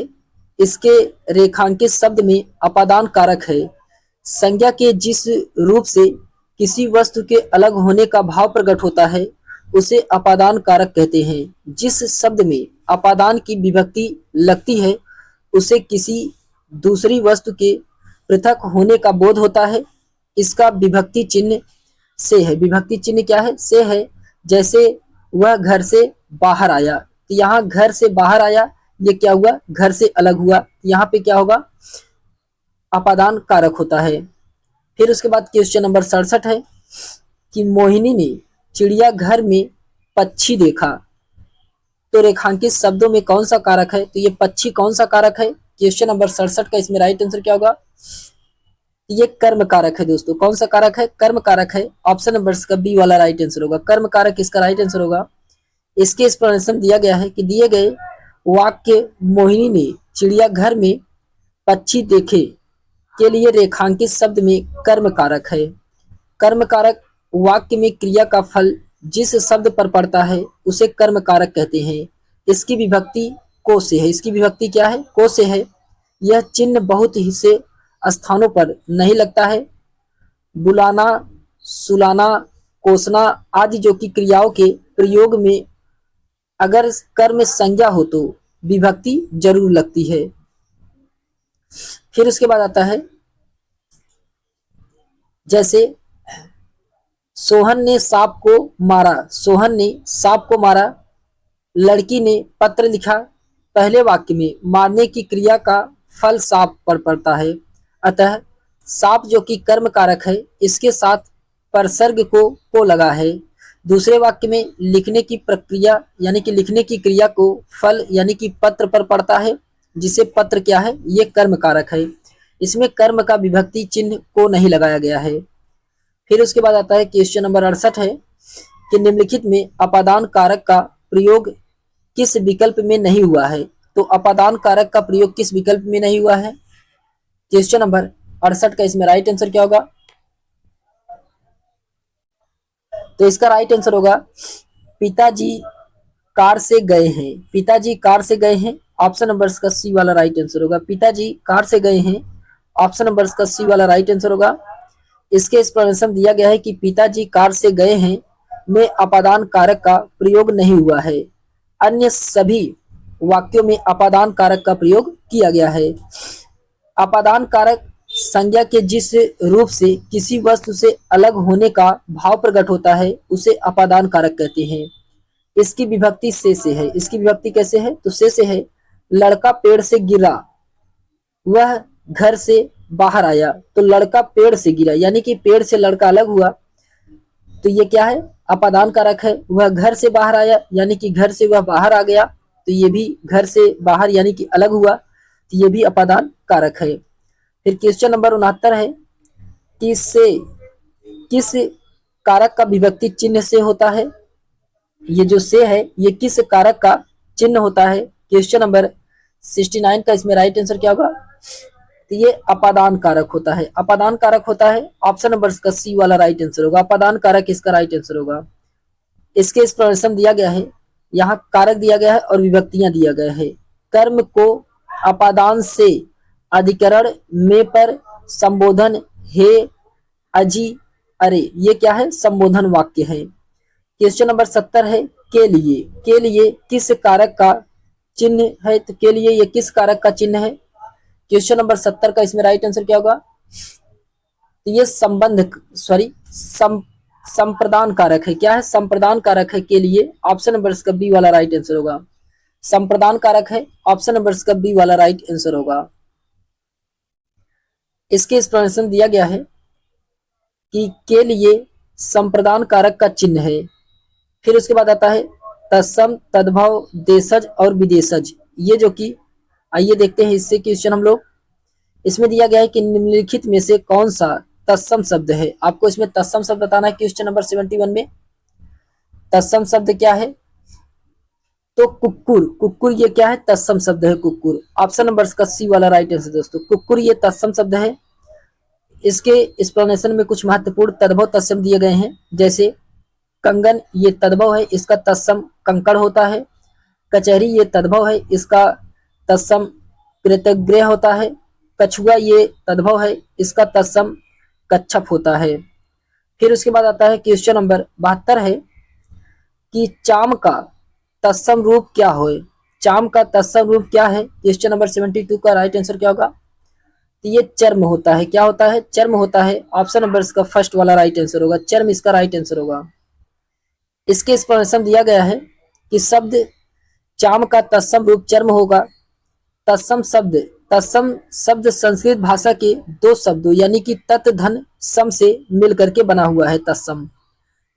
इसके रेखांकित शब्द में अपादान कारक है। संज्ञा के जिस रूप से किसी वस्तु के अलग होने का भाव प्रकट होता है उसे अपादान कारक कहते हैं। जिस शब्द में अपादान की विभक्ति लगती है उसे किसी दूसरी वस्तु के पृथक होने का बोध होता है। इसका विभक्ति चिन्ह से है। विभक्ति चिन्ह क्या है? से है। जैसे वह घर से बाहर आया, तो यहाँ घर से बाहर आया, ये क्या हुआ? घर से अलग हुआ, यहाँ पे क्या होगा? अपादान कारक होता है। फिर उसके बाद क्वेश्चन नंबर 67 है कि मोहिनी ने चिड़ियाघर में पक्षी देखा, तो रेखांकित शब्दों में कौन सा कारक है? तो ये पक्षी कौन सा कारक है? क्वेश्चन नंबर 67 का इसमें राइट आंसर क्या होगा? ये कर्म कारक है दोस्तों। कौन सा कारक है? कर्म कारक है। ऑप्शन नंबर का बी वाला राइट आंसर होगा। कर्म कारक इसका राइट आंसर होगा। इसके एक्सप्लेनेशन दिया गया है कि दिए गए वाक्य मोहिनी ने चिड़ियाघर में पक्षी देखे के लिए रेखांकित शब्द में कर्म कारक है। कर्म कारक वाक्य में क्रिया का फल जिस शब्द पर पड़ता है उसे कर्म कारक कहते हैं। इसकी विभक्ति को से है। इसकी विभक्ति क्या है? को से है। यह चिन्ह बहुत ही से स्थानों पर नहीं लगता है। बुलाना, सुलाना, कोसना आदि जो कि क्रियाओं के प्रयोग में अगर कर्म संज्ञा हो तो विभक्ति जरूर लगती है। फिर उसके बाद आता है जैसे सोहन ने सांप को मारा, सोहन ने सांप को मारा। लड़की ने पत्र लिखा। पहले वाक्य में मारने की क्रिया का फल सांप पर पड़ता है, अतः सांप जो कि कर्म कारक है इसके साथ परसर्ग को लगा है। दूसरे वाक्य में लिखने की प्रक्रिया यानी कि लिखने की क्रिया को फल यानी कि पत्र पर पड़ता है, जिसे पत्र क्या है, ये कर्म कारक है। इसमें कर्म का विभक्ति चिन्ह को नहीं लगाया गया है। फिर उसके बाद आता है क्वेश्चन नंबर 68 है कि निम्नलिखित में अपादान कारक का प्रयोग किस विकल्प में नहीं हुआ है। तो अपादान कारक का प्रयोग किस विकल्प में नहीं हुआ है? क्वेश्चन नंबर 68 का इसमें राइट आंसर क्या होगा? तो इसका राइट आंसर होगा पिताजी कार से गए हैं। पिताजी कार से गए हैं, ऑप्शन नंबर का सी वाला राइट आंसर होगा। पिताजी कार से गए हैं, ऑप्शन नंबर का सी वाला राइट आंसर होगा। इसके एक्सप्लेनेशन दिया गया है कि पिताजी कार से गए हैं में अपादान कारक का प्रयोग नहीं हुआ है, अन्य सभी वाक्यों में अपादान कारक का प्रयोग किया गया है। अपादान कारक संज्ञा के जिस रूप से किसी वस्तु से अलग होने का भाव प्रकट होता है उसे अपादान कारक कहते हैं। इसकी विभक्ति से है। इसकी विभक्ति कैसे है? तो से है। लड़का पेड़ से गिरा, वह घर से बाहर आया। तो लड़का पेड़ से गिरा यानी कि पेड़ से लड़का अलग हुआ, तो ये क्या है? अपादान कारक है। वह घर से बाहर आया यानी कि घर से वह बाहर आ गया, तो ये भी घर से बाहर यानी कि अलग हुआ, तो ये भी अपादान कारक है। फिर क्वेश्चन नंबर 69 है कि से किस कारक का विभक्ति चिन्ह से होता है? ये जो से है ये किस कारक का चिन्ह होता है? क्वेश्चन नंबर 69 का इसमें राइट आंसर क्या होगा? तो ये अपादान कारक होता है। अपादान कारक होता है, ऑप्शन नंबर का सी वाला राइट आंसर होगा। अपादान कारक इसका राइट आंसर होगा। इसके एक्सप्लेनेशन दिया गया है, यहाँ कारक दिया गया है और विभक्तियां दिया गया है। कर्म को अपादान से अधिकरण में पर संबोधन हे अजी अरे, ये क्या है? संबोधन वाक्य है। क्वेश्चन नंबर 70 है के लिए किस कारक का चिन्ह है? तो के लिए ये किस कारक का चिन्ह है? क्वेश्चन नंबर 70 का इसमें राइट आंसर क्या होगा? तो ये संप्रदान कारक है। क्या है? संप्रदान कारक है के लिए, ऑप्शन नंबर का बी वाला राइट आंसर होगा। संप्रदान कारक है, ऑप्शन नंबर का बी वाला राइट आंसर होगा। इसके एक्सप्लेनेशन दिया गया है कि के लिए संप्रदान कारक का चिन्ह है। फिर उसके बाद आता है तत्सम, तद्भव, देशज और विदेशज। ये जो कि आइए देखते हैं इससे क्वेश्चन हम लोग। इसमें दिया गया है कि निम्नलिखित में से कौन सा तत्सम शब्द है? आपको इसमें तत्सम शब्द बताना है। क्वेश्चन नंबर 71 में तत्सम शब्द क्या है? तो कुक्कुर। कुक्कुर ये क्या है? तत्सम शब्द है कुक्कुर। ऑप्शन नंबर का सी वाला राइट आंसर दोस्तों। कुक्कुर ये तत्सम शब्द है। इसके एक्सप्लेनेशन में कुछ महत्वपूर्ण तद्भव तत्सम दिए गए हैं, जैसे कंगन ये तद्भव है, इसका तत्सम कंकड़ होता है। कचहरी ये तद्भव है, इसका तत्सम कृतज्ञ होता है। कछुआ ये तद्भव है, इसका तत्सम कच्छप होता है। फिर उसके बाद आता है क्वेश्चन नंबर 72 है कि चाम का तत्सम रूप क्या हो? चाम का तत्सम रूप क्या है? क्वेश्चन नंबर 72 का राइट आंसर क्या होगा? तो ये चर्म होता है। क्या होता है? चर्म होता है। ऑप्शन नंबर इसका फर्स्ट वाला राइट आंसर होगा। चर्म इसका राइट आंसर होगा। इसके एक्सप्लेनेशन दिया गया है कि शब्द चाम का तत्सम रूप चर्म होगा। तत्सम शब्द संस्कृत भाषा के दो शब्दों यानी कि तत् धन सम से मिलकर के बना हुआ है। तत्सम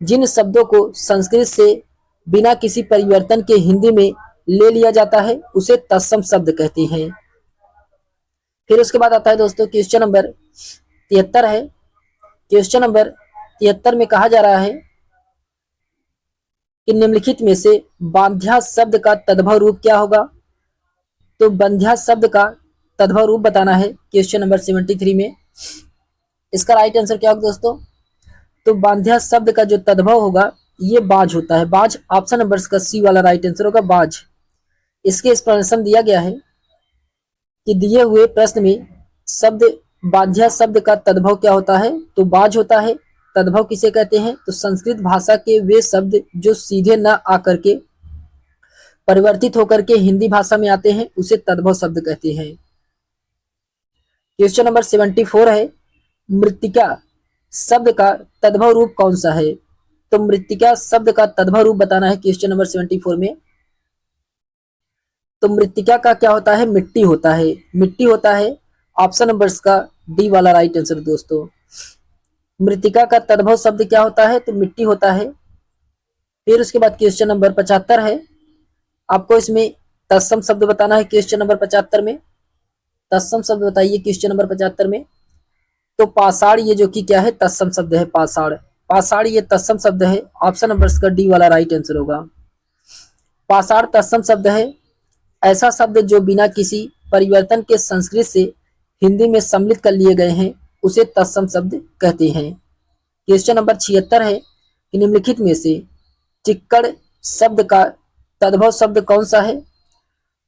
जिन शब्दों को संस्कृत से बिना किसी परिवर्तन के हिंदी में ले लिया जाता है उसे तत्सम शब्द कहते हैं। फिर उसके बाद आता है दोस्तों क्वेश्चन नंबर 73 है। क्वेश्चन नंबर 73 में कहा जा रहा है कि निम्नलिखित में से बांध्या शब्द का तद्भव रूप क्या होगा? तो बंध्या शब्द का तद्भव रूप बताना है क्वेश्चन नंबर 73 में। इसका राइट आंसर क्या होगा दोस्तों? तो बांध्या शब्द का जो तद्भव होगा ये बाज होता है। बाज, ऑप्शन नंबर का सी वाला राइट आंसर होगा, बाज। इसके एक्सप्लेनेशन दिया गया है कि दिए हुए प्रश्न में शब्द बांध्या शब्द का तद्भव क्या होता है? तो बाज होता है। तद्भव किसे कहते हैं? तो संस्कृत भाषा के वे शब्द जो सीधे न आकर के परिवर्तित होकर के हिंदी भाषा में आते हैं उसे तद्भव शब्द कहते हैं। क्वेश्चन नंबर 74 है मृत्तिका शब्द का तद्भव रूप कौन सा है? तो मृत्तिका शब्द का तद्भव रूप बताना है क्वेश्चन नंबर 74 में। तो मृत्तिका का क्या होता है? मिट्टी होता है, मिट्टी होता है। ऑप्शन नंबर का डी वाला राइट आंसर दोस्तों। मृत्तिका का तद्भव शब्द क्या होता है? तो मिट्टी होता है। फिर उसके बाद क्वेश्चन नंबर 75 है, आपको इसमें तत्सम शब्द बताना है क्वेश्चन नंबर 75 में। तत्सम शब्द बताइए क्वेश्चन नंबर 75 में। तो पाषाण ये जो कि क्या है? तत्सम शब्द है, पाषाण। पाषाण ये तत्सम शब्द है। ऑप्शन नंबर का डी वाला राइट आंसर होगा। पाषाण तत्सम शब्द है। ऐसा शब्द जो बिना किसी परिवर्तन के संस्कृत से हिंदी में सम्मिलित कर लिए गए हैं उसे तत्सम शब्द कहते हैं। क्वेश्चन नंबर 76 है कि निम्नलिखित में से चिक्कड़ शब्द का तद्भव शब्द कौन सा है?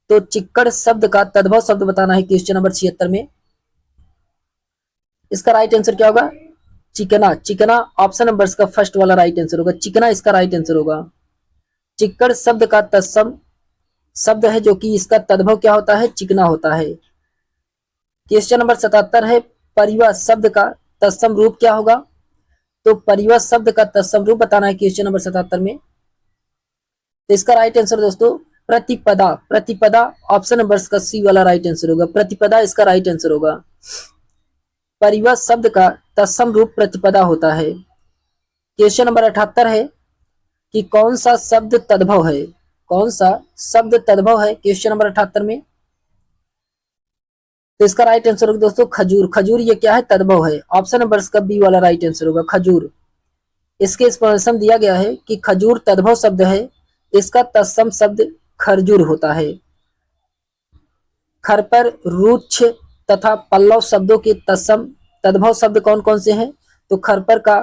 तो चिक्कड़ शब्द का तद्भव शब्द बताना है क्वेश्चन नंबर 76 में। इसका राइट आंसर क्या होगा? चिकना। चिकना ऑप्शन नंबर का फर्स्ट वाला राइट आंसर होगा। चिकना इसका राइट आंसर होगा। चिक्कड़ शब्द का तत्सम शब्द है जो कि इसका तद्भव क्या होता है? चिकना होता है। क्वेश्चन नंबर 77 है, परिवा शब्द का तत्सम रूप क्या होगा? तो परिवा शब्द का तत्सम रूप बताना है क्वेश्चन नंबर 77 में। तो इसका राइट आंसर दोस्तों प्रतिपदा। प्रतिपदा ऑप्शन नंबर का सी वाला राइट आंसर होगा। प्रतिपदा इसका राइट आंसर होगा। परिवा शब्द का तत्सम रूप प्रतिपदा होता है। क्वेश्चन नंबर 78 है कि कौन सा शब्द तद्भव है? कौन सा शब्द तद्भव है क्वेश्चन नंबर 78 में? तो इसका राइट आंसर होगा दोस्तों खजूर। खजूर ये क्या है? तद्भव है। ऑप्शन नंबर का बी वाला राइट आंसर होगा, खजूर। इसके एक्सप्लेनेशन दिया गया है कि खजूर तद्भव शब्द है। इसका तत्सम शब्द खरजूर होता है। खरपर, रुक्ष तथा पल्लव शब्दों के तत्सम तद्भव शब्द कौन कौन से हैं? तो खरपर का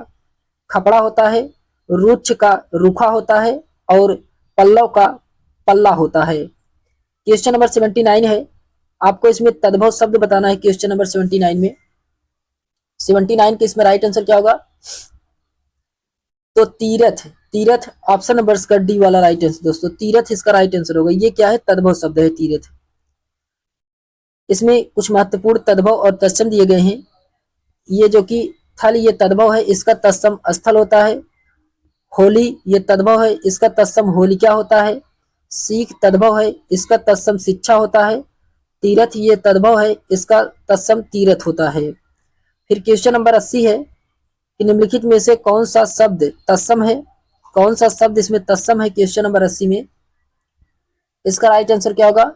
खपड़ा होता है, रुक्ष का रूखा होता है और पल्लव का पल्ला होता है। क्वेश्चन नंबर 79 है, आपको इसमें तद्भव शब्द बताना है क्वेश्चन नंबर 79 में। 79 के इसमें राइट आंसर क्या होगा? तो तीरथ। तीरथ ऑप्शन नंबर का डी वाला राइट आंसर दोस्तों। तीरथ इसका राइट आंसर होगा। ये क्या है? तद्भव शब्द है तीरथ। इसमें कुछ महत्वपूर्ण तद्भव और तत्सम दिए गए हैं। ये जो कि थल ये तद्भव है, इसका तत्सम स्थल होता है। होली ये तद्भव है, इसका तत्सम होलिका होता है। सीख तद्भव है, इसका तत्सम शिक्षा होता है। तीरथ ये तद्भव है, इसका तत्सम तीरथ होता है। फिर क्वेश्चन नंबर 80 है कि निम्नलिखित में से कौन सा शब्द तत्सम है? कौन सा शब्द इसमें तत्सम है क्वेश्चन नंबर 80 में? इसका राइट आंसर क्या होगा?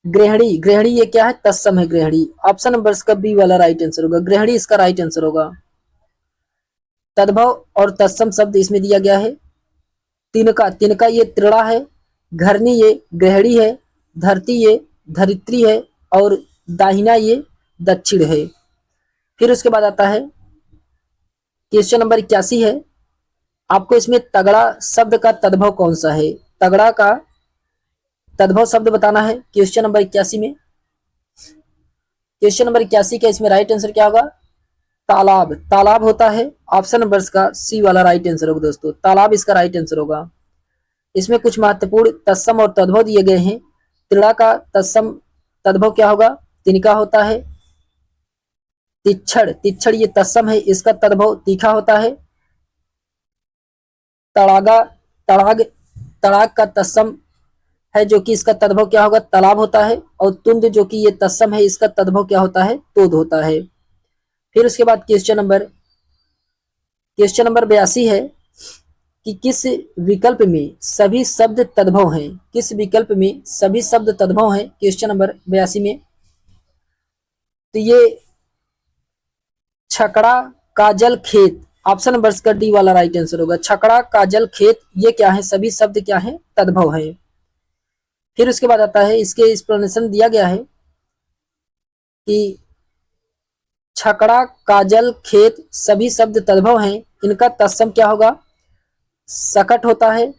गृहिणी। गृहिणी ये क्या है? तत्सम है गृहिणी। ऑप्शन नंबर का बी वाला राइट आंसर होगा। गृहिणी इसका राइट आंसर होगा। तद्भव और तत्सम शब्द इसमें दिया गया है। तिनका। तिनका ये त्रिड़ा है। घरनी ये गृहिणी है। धरती ये धरित्री है और दाहिना ये दक्षिण है। फिर उसके बाद आता है क्वेश्चन नंबर 81 है, आपको इसमें तगड़ा शब्द का तद्भव कौन सा है? तगड़ा का तद्भव शब्द बताना है क्वेश्चन नंबर 81 में। क्वेश्चन नंबर 81 का इसमें राइट आंसर क्या होगा? तालाब। तालाब होता है। ऑप्शन नंबर का सी वाला राइट आंसर होगा दोस्तों। तालाब इसका राइट आंसर होगा। इसमें कुछ महत्वपूर्ण तत्सम और तद्भव दिए गए हैं। त्रिड़ा का तत्सम तद्भव क्या होगा? तिनका होता है। तिच्छड़। तिच्छड़ ये तत्सम है, इसका तद्भव तीखा होता है। तड़ागा। तड़ाग। तड़ाग का तत्सम है जो कि इसका तद्भव क्या होगा? तालाब होता है। और तुंद जो कि ये तत्सम है, इसका तद्भव क्या होता है? तोद होता है। फिर उसके बाद क्वेश्चन नंबर 82 है कि किस विकल्प में सभी शब्द तद्भव हैं? किस विकल्प में सभी शब्द तद्भव हैं क्वेश्चन नंबर 82 में? तो ये छकड़ा, काजल, खेत। ऑप्शन नंबर का डी वाला राइट आंसर होगा। छकड़ा, काजल, खेत ये क्या है? सभी शब्द क्या है? तद्भव है। फिर उसके बाद आता है, इसके एक्सप्लेनेशन दिया गया है कि छकड़ा, काजल, खेत सभी शब्द तद्भव हैं। इनका तत्सम क्या होगा? सकट होता है,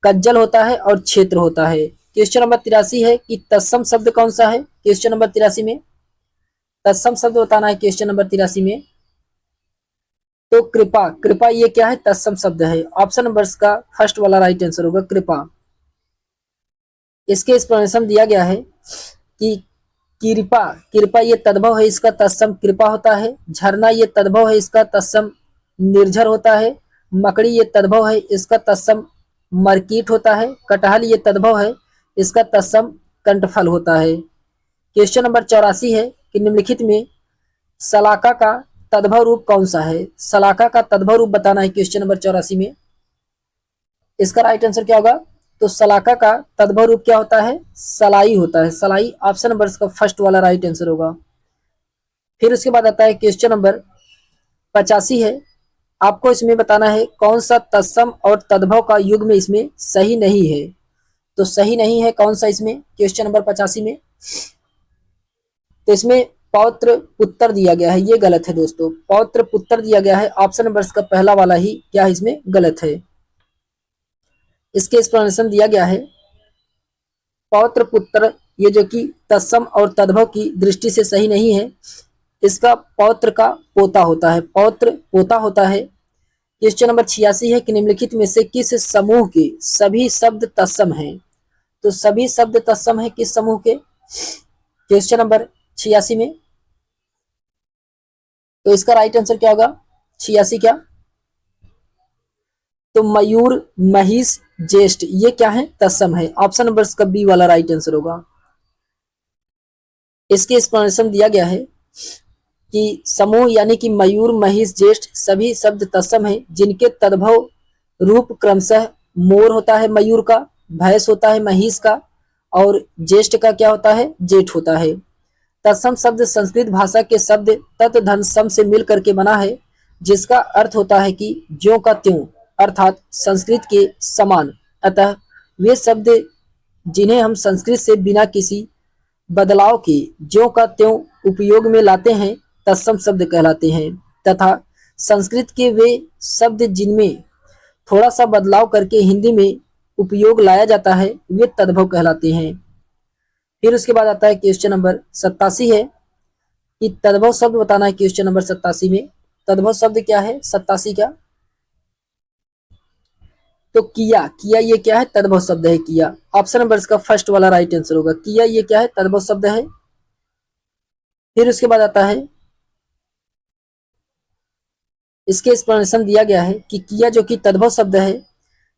कज्जल होता है और क्षेत्र होता है। क्वेश्चन नंबर 83 है कि तत्सम शब्द कौन सा है? क्वेश्चन नंबर 83 में तत्सम शब्द बताना है क्वेश्चन नंबर 83 में। तो कृपा। कृपा ये क्या है? तत्सम शब्द है। ऑप्शन नंबर का फर्स्ट वाला राइट आंसर होगा, कृपा। इसके एक्सप्लेनेशन दिया गया है कि कृपा, कृपा ये तद्भव है, इसका तत्सम कृपा होता है। झरना ये तद्भव है, इसका तत्सम निर्झर होता है। मकड़ी ये तद्भव है, इसका तत्सम मरकीट होता है। कटहल ये तद्भव है, इसका तत्सम कंठफल होता है। क्वेश्चन नंबर 84 है कि निम्नलिखित में सलाका का तद्भव रूप कौन सा है? सलाका का तद्भव रूप बताना है क्वेश्चन नंबर 84 में। इसका राइट आंसर क्या होगा? तो सलाका का तद्भव रूप क्या होता है? सलाई होता है। सलाई ऑप्शन नंबर इसका फर्स्ट वाला राइट आंसर होगा। फिर उसके बाद आता है क्वेश्चन नंबर 85 है। आपको इसमें बताना है कौन सा तत्सम और तद्भव का युग्म इसमें सही नहीं है। तो सही नहीं है कौन सा इसमें क्वेश्चन नंबर 85 में? तो इसमें पौत्र पुत्र दिया गया है, ये गलत है दोस्तों। पौत्र पुत्र दिया गया है, ऑप्शन नंबर इसका पहला वाला ही क्या है इसमें गलत है। इसके एक्सप्लेनेशन दिया गया है पौत्र पुत्र, ये जो कि तत्सम और तद्भव की दृष्टि से सही नहीं है। इसका पौत्र का पोता होता है, पौत्र पोता होता है। क्वेश्चन नंबर 86 है कि निम्नलिखित में से किस समूह के सभी शब्द तत्सम हैं? तो सभी शब्द तत्सम है किस समूह के? क्वेश्चन नंबर 86 में। तो इसका राइट आंसर क्या होगा? 86 क्या? तो मयूर, महिष, ज्येष्ठ ये क्या है? तत्सम है। ऑप्शन नंबर इसका बी वाला राइट आंसर होगा। इसके एक्सप्लेनेशन दिया गया है कि समूह यानी कि मयूर, महिष, ज्येष्ठ सभी शब्द तत्सम है जिनके तद्भव रूप क्रमशः मोर होता है मयूर का, भैंस होता है महिष का, और ज्येष्ठ का क्या होता है? जेठ होता है। तत्सम शब्द संस्कृत भाषा के शब्द तत् धन सम से मिल करके बना है, जिसका अर्थ होता है कि ज्यों का त्यों, अर्थात संस्कृत के समान। अतः वे शब्द जिन्हें हम संस्कृत से बिना किसी बदलाव के ज्यों का त्यों उपयोग में लाते हैं तत्सम शब्द कहलाते हैं, तथा संस्कृत के वे शब्द जिनमें थोड़ा सा बदलाव करके हिंदी में उपयोग लाया जाता है वे तद्भव कहलाते हैं। फिर उसके बाद आता है क्वेश्चन नंबर 87 है कि तद्भव शब्द बताना है। क्वेश्चन नंबर 87 में तद्भव शब्द क्या है? 87 क्या? तो किया, किया ये क्या है? तद्भव शब्द है किया। ऑप्शन नंबर इसका फर्स्ट वाला राइट आंसर होगा। किया ये क्या है? तद्भव शब्द है। फिर उसके बाद आता है इसके एक्सप्लेनेशन दिया गया है कि किया जो कि तद्भव शब्द है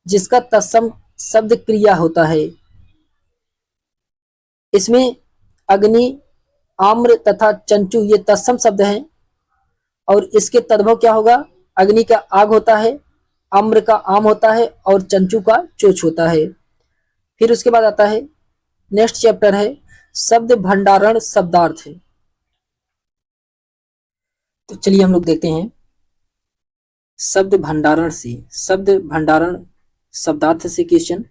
जिसका तत्सम शब्द क्रिया होता है। इसमें अग्नि, आम्र तथा चंचू ये तत्सम शब्द हैं और इसके तद्भव क्या होगा? अग्नि का आग होता है, आम्र का आम होता है और चंचू का चोच होता है। फिर उसके बाद आता है नेक्स्ट चैप्टर है शब्द भंडारण शब्दार्थ है। तो चलिए हम लोग देखते हैं शब्द भंडारण से, शब्द भंडारण शब्दार्थ से क्वेश्चन।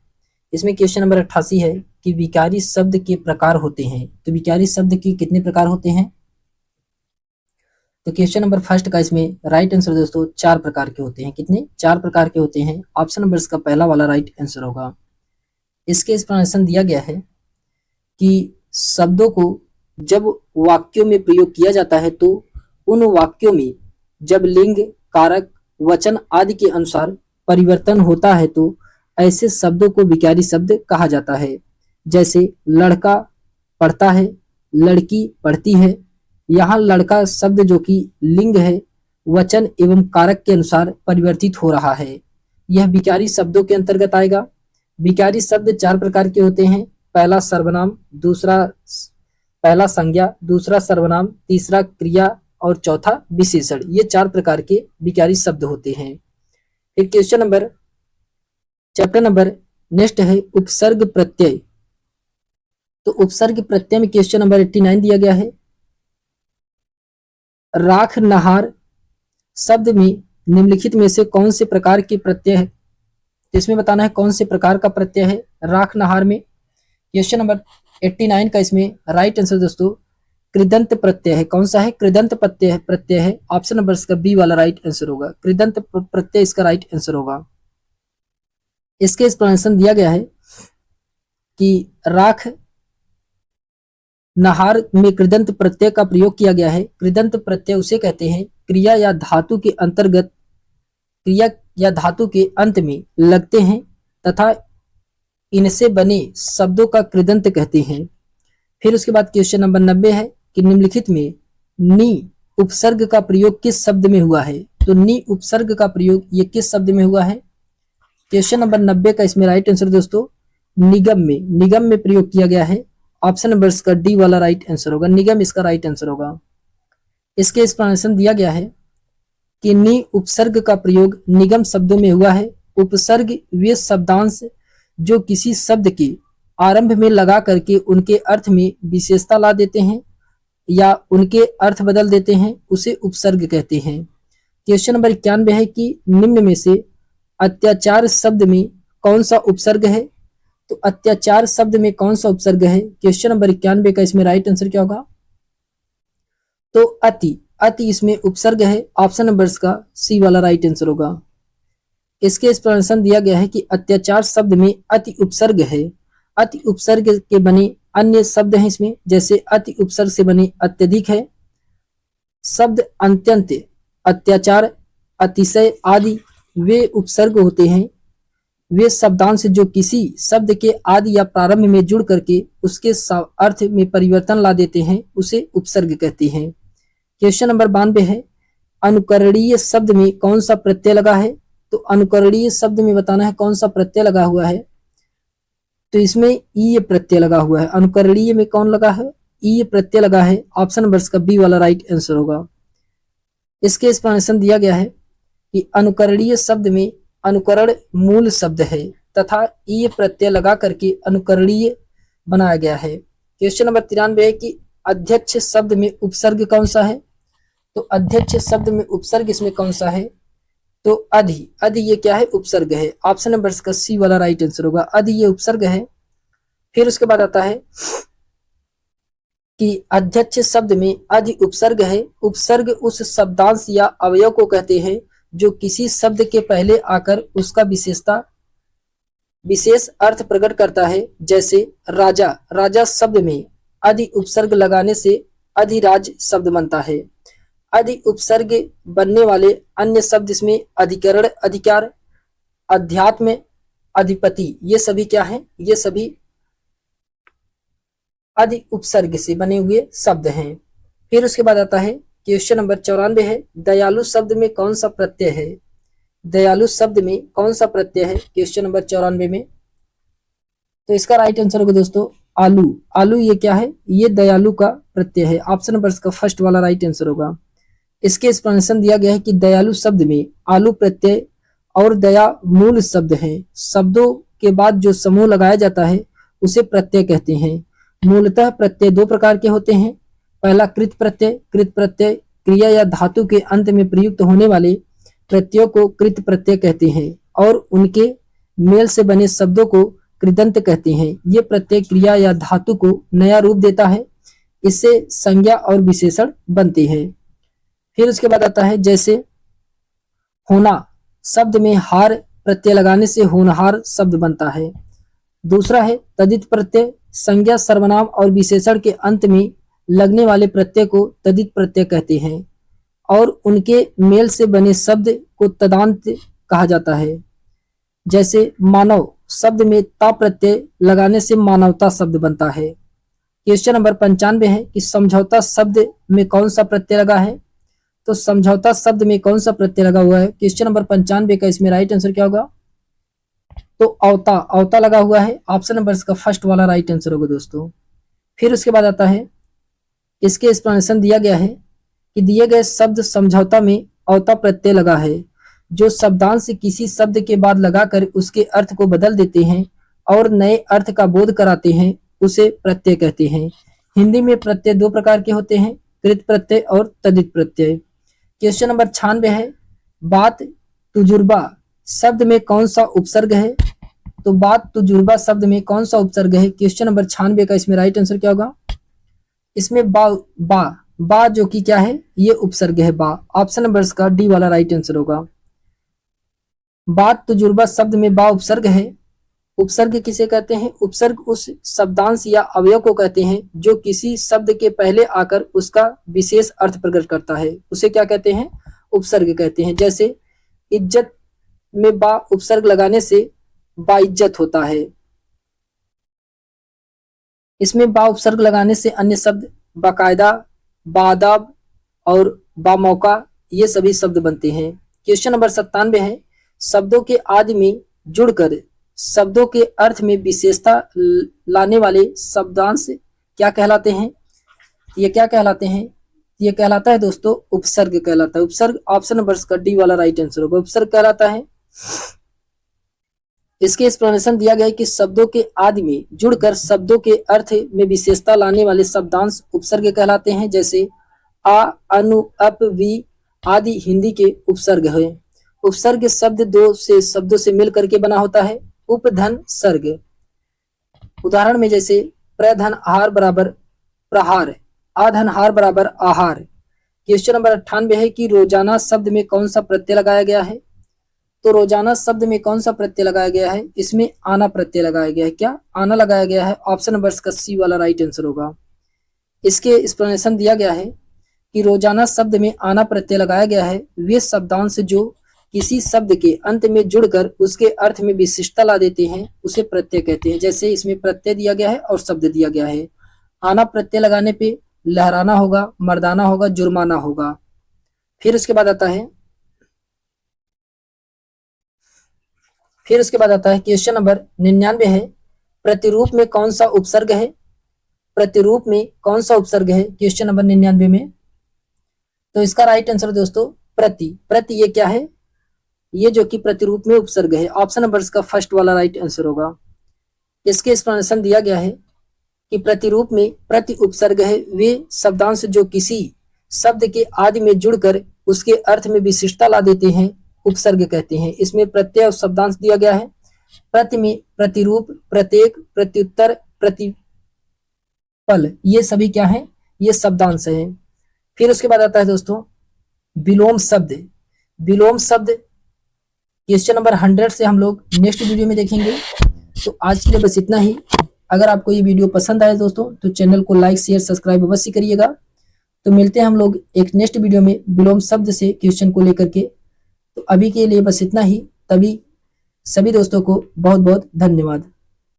इसमें क्वेश्चन नंबर 88 है कि विकारी शब्द के प्रकार होते हैं। तो विकारी शब्द के कितने प्रकार होते हैं? तो क्वेश्चन नंबर फर्स्ट का इसमें राइट आंसर दोस्तों 4 प्रकार के होते हैं। कितने? 4 प्रकार के होते हैं। ऑप्शन नंबर इसका पहला वाला राइट आंसर होगा। इसके एक्सप्लेनेशन दिया गया है कि शब्दों को जब वाक्यों में प्रयोग किया जाता है तो उन वाक्यों में जब लिंग, कारक, वचन आदि के अनुसार परिवर्तन होता है तो ऐसे शब्दों को विकारी शब्द कहा जाता है। जैसे लड़का पढ़ता है, लड़की पढ़ती है। यहाँ लड़का शब्द जो कि लिंग है वचन एवं कारक के अनुसार परिवर्तित हो रहा है, यह विकारी शब्दों के अंतर्गत आएगा। विकारी शब्द 4 प्रकार के होते हैं। पहला सर्वनाम, दूसरा पहला संज्ञा, दूसरा सर्वनाम, तीसरा क्रिया और चौथा विशेषण। ये 4 प्रकार के विकारी शब्द होते हैं। फिर question number chapter number next है उपसर्ग प्रत्यय। तो उपसर्ग प्रत्यय में क्वेश्चन नंबर 89 दिया गया है। राख नहार शब्द में निम्नलिखित में से कौन से प्रकार के प्रत्यय है? तो इसमें बताना है कौन से प्रकार का प्रत्यय है राख नहार में। क्वेश्चन नंबर 89 का इसमें राइट आंसर दोस्तों कृदंत प्रत्यय है। कौन सा है? कृदंत प्रत्यय है। ऑप्शन नंबर इसका बी वाला राइट आंसर होगा। कृदंत प्रत्यय इसका राइट आंसर होगा। इसके एक्सप्लेनेशन दिया गया है कि राख नहार में कृदंत प्रत्यय का प्रयोग किया गया है। कृदंत प्रत्यय उसे कहते हैं क्रिया या धातु के अंतर्गत, क्रिया या धातु के अंत में लगते हैं तथा इनसे बने शब्दों का कृदंत कहते हैं। फिर उसके बाद क्वेश्चन नंबर 90 है कि निम्नलिखित में नी उपसर्ग का प्रयोग किस शब्द में हुआ है। तो नी उपसर्ग का प्रयोग ये किस शब्द में हुआ है। क्वेश्चन नंबर 90 का इसमें राइट आंसर दोस्तों निगम में प्रयोग किया गया है। ऑप्शन नंबर इसका डी वाला राइट आंसर होगा, निगम इसका राइट आंसर होगा। इसके एक्सप्लेनेशन दिया गया है कि नी उपसर्ग का प्रयोग निगम शब्दों में हुआ है। उपसर्ग वे शब्दांश जो किसी शब्द के आरंभ में लगा करके उनके अर्थ में विशेषता ला देते हैं या उनके अर्थ बदल देते हैं, उसे उपसर्ग कहते हैं। क्वेश्चन नंबर 91 है कि निम्न में से अत्याचार शब्द में कौन सा उपसर्ग है। तो अत्याचार शब्द में कौन सा उपसर्ग है। क्वेश्चन नंबर 91 का इसमें राइट आंसर क्या होगा। तो अति इसमें उपसर्ग है। ऑप्शन नंबर इसका सी वाला राइट आंसर होगा। इसके एक्सप्लेनेशन दिया गया है कि अत्याचार शब्द में अति उपसर्ग है। अति उपसर्ग के बने अन्य शब्द हैं इसमें, जैसे अति उपसर्ग से बने अत्यधिक है, शब्द अत्यंत, अत्याचार, अतिशय आदि वे उपसर्ग होते हैं। वे शब्दांश जो किसी शब्द के आदि या प्रारंभ में जुड़ करके उसके अर्थ में परिवर्तन ला देते हैं, उसे उपसर्ग कहते हैं। क्वेश्चन नंबर 92 है अनुकरणीय शब्द में कौन सा प्रत्यय लगा है। तो अनुकरणीय शब्द में बताना है कौन सा प्रत्यय लगा हुआ है। तो इसमें ई प्रत्यय लगा हुआ है। अनुकरणीय में कौन लगा है, ई प्रत्यय लगा है। ऑप्शन नंबर का बी वाला राइट आंसर होगा। इसके एक्सप्लेनेशन दिया गया है कि अनुकरणीय शब्द में अनुकरण मूल शब्द है तथा ई प्रत्यय लगा करके अनुकरणीय बनाया गया है। क्वेश्चन नंबर 93 है कि अध्यक्ष शब्द में उपसर्ग कौन सा है। तो अध्यक्ष शब्द में उपसर्ग इसमें कौन सा है। तो अधि ये क्या है, उपसर्ग है। ऑप्शन नंबर इसका सी वाला राइट आंसर होगा, अधि ये उपसर्ग है। फिर उसके बाद आता है कि अध्यक्ष शब्द में अधि उपसर्ग है। उपसर्ग उस शब्दांश या अवयव को कहते हैं जो किसी शब्द के पहले आकर उसका विशेष अर्थ प्रकट करता है। जैसे राजा शब्द में अधि उपसर्ग लगाने से अधिराज शब्द बनता है। अधि उपसर्ग बनने वाले अन्य शब्द इसमें अधिकरण, अधिकार, अध्यात्म, अधिपति, ये सभी क्या हैं, ये सभी अधि उपसर्ग से बने हुए शब्द हैं। फिर उसके बाद आता है क्वेश्चन नंबर 94 है दयालु शब्द में कौन सा प्रत्यय है। दयालु शब्द में कौन सा प्रत्यय है क्वेश्चन नंबर 94 में। तो इसका राइट आंसर होगा दोस्तों आलू ये क्या है, ये दयालु का प्रत्यय है। ऑप्शन नंबर का फर्स्ट वाला राइट आंसर होगा। इसके एक्सप्लेनेशन दिया गया है कि दयालु शब्द में आलू प्रत्यय और दया मूल शब्द है। शब्दों के बाद जो समूह लगाया जाता है उसे प्रत्यय कहते हैं। मूलतः प्रत्यय दो प्रकार के होते हैं। पहला कृत प्रत्यय क्रिया या धातु के अंत में प्रयुक्त होने वाले प्रत्ययों को कृत प्रत्यय कहते हैं और उनके मेल से बने शब्दों को कृदंत कहते हैं। ये प्रत्यय क्रिया या धातु को नया रूप देता है, इससे संज्ञा और विशेषण बनते हैं। फिर उसके बाद आता है जैसे होना शब्द में हार प्रत्यय लगाने से होनहार शब्द बनता है। दूसरा है तदित प्रत्यय, संज्ञा सर्वनाम और विशेषण के अंत में लगने वाले प्रत्यय को तदित प्रत्यय कहते हैं और उनके मेल से बने शब्द को तदांत कहा जाता है। जैसे मानव शब्द में ता प्रत्यय लगाने से मानवता शब्द बनता है। क्वेश्चन नंबर 95 है कि समझौता शब्द में कौन सा प्रत्यय लगा है। तो समझौता शब्द में कौन सा प्रत्यय लगा हुआ है। क्वेश्चन नंबर 95 का इसमें राइट आंसर क्या होगा। तो अवता लगा हुआ है। ऑप्शन नंबर इसका फर्स्ट वाला राइट आंसर होगा दोस्तों। फिर उसके बाद आता है इसके एक्सप्लेनेशन दिया गया है कि दिए गए शब्द समझौता में अवता प्रत्यय लगा है जो शब्दांश किसी शब्द के बाद लगाकर उसके अर्थ को बदल देते हैं और नए अर्थ का बोध कराते हैं, उसे प्रत्यय कहते हैं। हिंदी में प्रत्यय दो प्रकार के होते हैं, कृत प्रत्यय और तदित प्रत्यय। क्वेश्चन नंबर 96 है बात तुजुर्बा शब्द में कौन सा उपसर्ग है। तो बात तुजुर्बा शब्द में कौन सा उपसर्ग है। क्वेश्चन नंबर 96 का इसमें राइट आंसर क्या होगा। इसमें बा जो कि क्या है, ये उपसर्ग है बा। ऑप्शन नंबर का डी वाला राइट आंसर होगा। बात तुजुर्बा शब्द में बा उपसर्ग है। उपसर्ग किसे कहते हैं। उपसर्ग उस शब्दांश या अवयव को कहते हैं जो किसी शब्द के पहले आकर उसका विशेष अर्थ प्रकट करता है, उसे क्या कहते हैं, उपसर्ग कहते हैं। जैसे इज्जत में बा उपसर्ग लगाने से बाइज्जत होता है। इसमें बा उपसर्ग लगाने से अन्य शब्द बाकायदा, बादाब और बामौका ये सभी शब्द बनते हैं। क्वेश्चन नंबर 97 है, शब्दों के आदि में जुड़कर शब्दों के अर्थ में विशेषता लाने वाले शब्दांश क्या कहलाते हैं? ये क्या कहलाते हैं? ये कहलाता है दोस्तों उपसर्ग कहलाता है। उपसर्ग ऑप्शन नंबर का डी वाला राइट आंसर होगा, उपसर्ग कहलाता है। इसके एक्सप्लेनेशन दिया गया है कि शब्दों के आदि में जुड़कर शब्दों के अर्थ में विशेषता लाने वाले शब्दांश उपसर्ग कहलाते हैं। जैसे आ, अनु, अप, वी आदि हिंदी के उपसर्ग है। उपसर्ग शब्द दो से शब्दों से मिल करके बना होता है। उपधन सर्ग, उदाहरण में जैसे प्रधन आहार बराबर प्रहार, आधन हार बराबर आहार। क्वेश्चन नंबर 98 है कि रोजाना शब्द में कौन सा प्रत्यय लगाया गया है? तो रोजाना शब्द में कौन सा प्रत्यय लगाया गया है? इसमें आना प्रत्यय लगाया गया है। क्या आना लगाया गया है? ऑप्शन नंबर का सी वाला राइट आंसर होगा। इसके एक्सप्लेनेशन दिया गया है कि रोजाना शब्द में आना प्रत्यय लगाया गया है वे शब्दांश जो किसी शब्द के अंत में जुड़कर उसके अर्थ में विशिष्टता ला देते हैं उसे प्रत्यय कहते हैं। जैसे इसमें प्रत्यय दिया गया है और शब्द दिया गया है। आना प्रत्यय लगाने पे लहराना होगा, मर्दाना होगा, जुर्माना होगा। फिर उसके बाद आता है क्वेश्चन नंबर 99 है, प्रतिरूप में कौन सा उपसर्ग है? प्रतिरूप में कौन सा उपसर्ग है क्वेश्चन नंबर 99 में? तो इसका राइट आंसर दोस्तों प्रति। प्रति ये क्या है? ये जो कि प्रतिरूप में उपसर्ग है। ऑप्शन नंबर का फर्स्ट वाला राइट आंसर होगा। इसके एक्सप्लेनेशन दिया गया है कि प्रतिरूप में प्रति उपसर्ग है वे शब्दांश जो किसी शब्द के आदि में जुड़कर उसके अर्थ में विशिष्टता ला देते हैं उपसर्ग कहते हैं। इसमें प्रत्यय और शब्दांश दिया गया है। प्रति में प्रतिरूप, प्रत्येक, प्रत्युत्तर, प्रतिपल ये सभी क्या है? ये शब्दांश है। फिर उसके बाद आता है दोस्तों विलोम शब्द। विलोम शब्द क्वेश्चन नंबर 100 से हम लोग नेक्स्ट वीडियो में देखेंगे। तो आज के लिए बस इतना ही। अगर आपको ये वीडियो पसंद आए दोस्तों तो चैनल को लाइक, शेयर, सब्सक्राइब अवश्य करिएगा। तो मिलते हैं हम लोग एक नेक्स्ट वीडियो में विलोम शब्द से क्वेश्चन को लेकर के। तो अभी के लिए बस इतना ही। तभी सभी दोस्तों को बहुत बहुत धन्यवाद।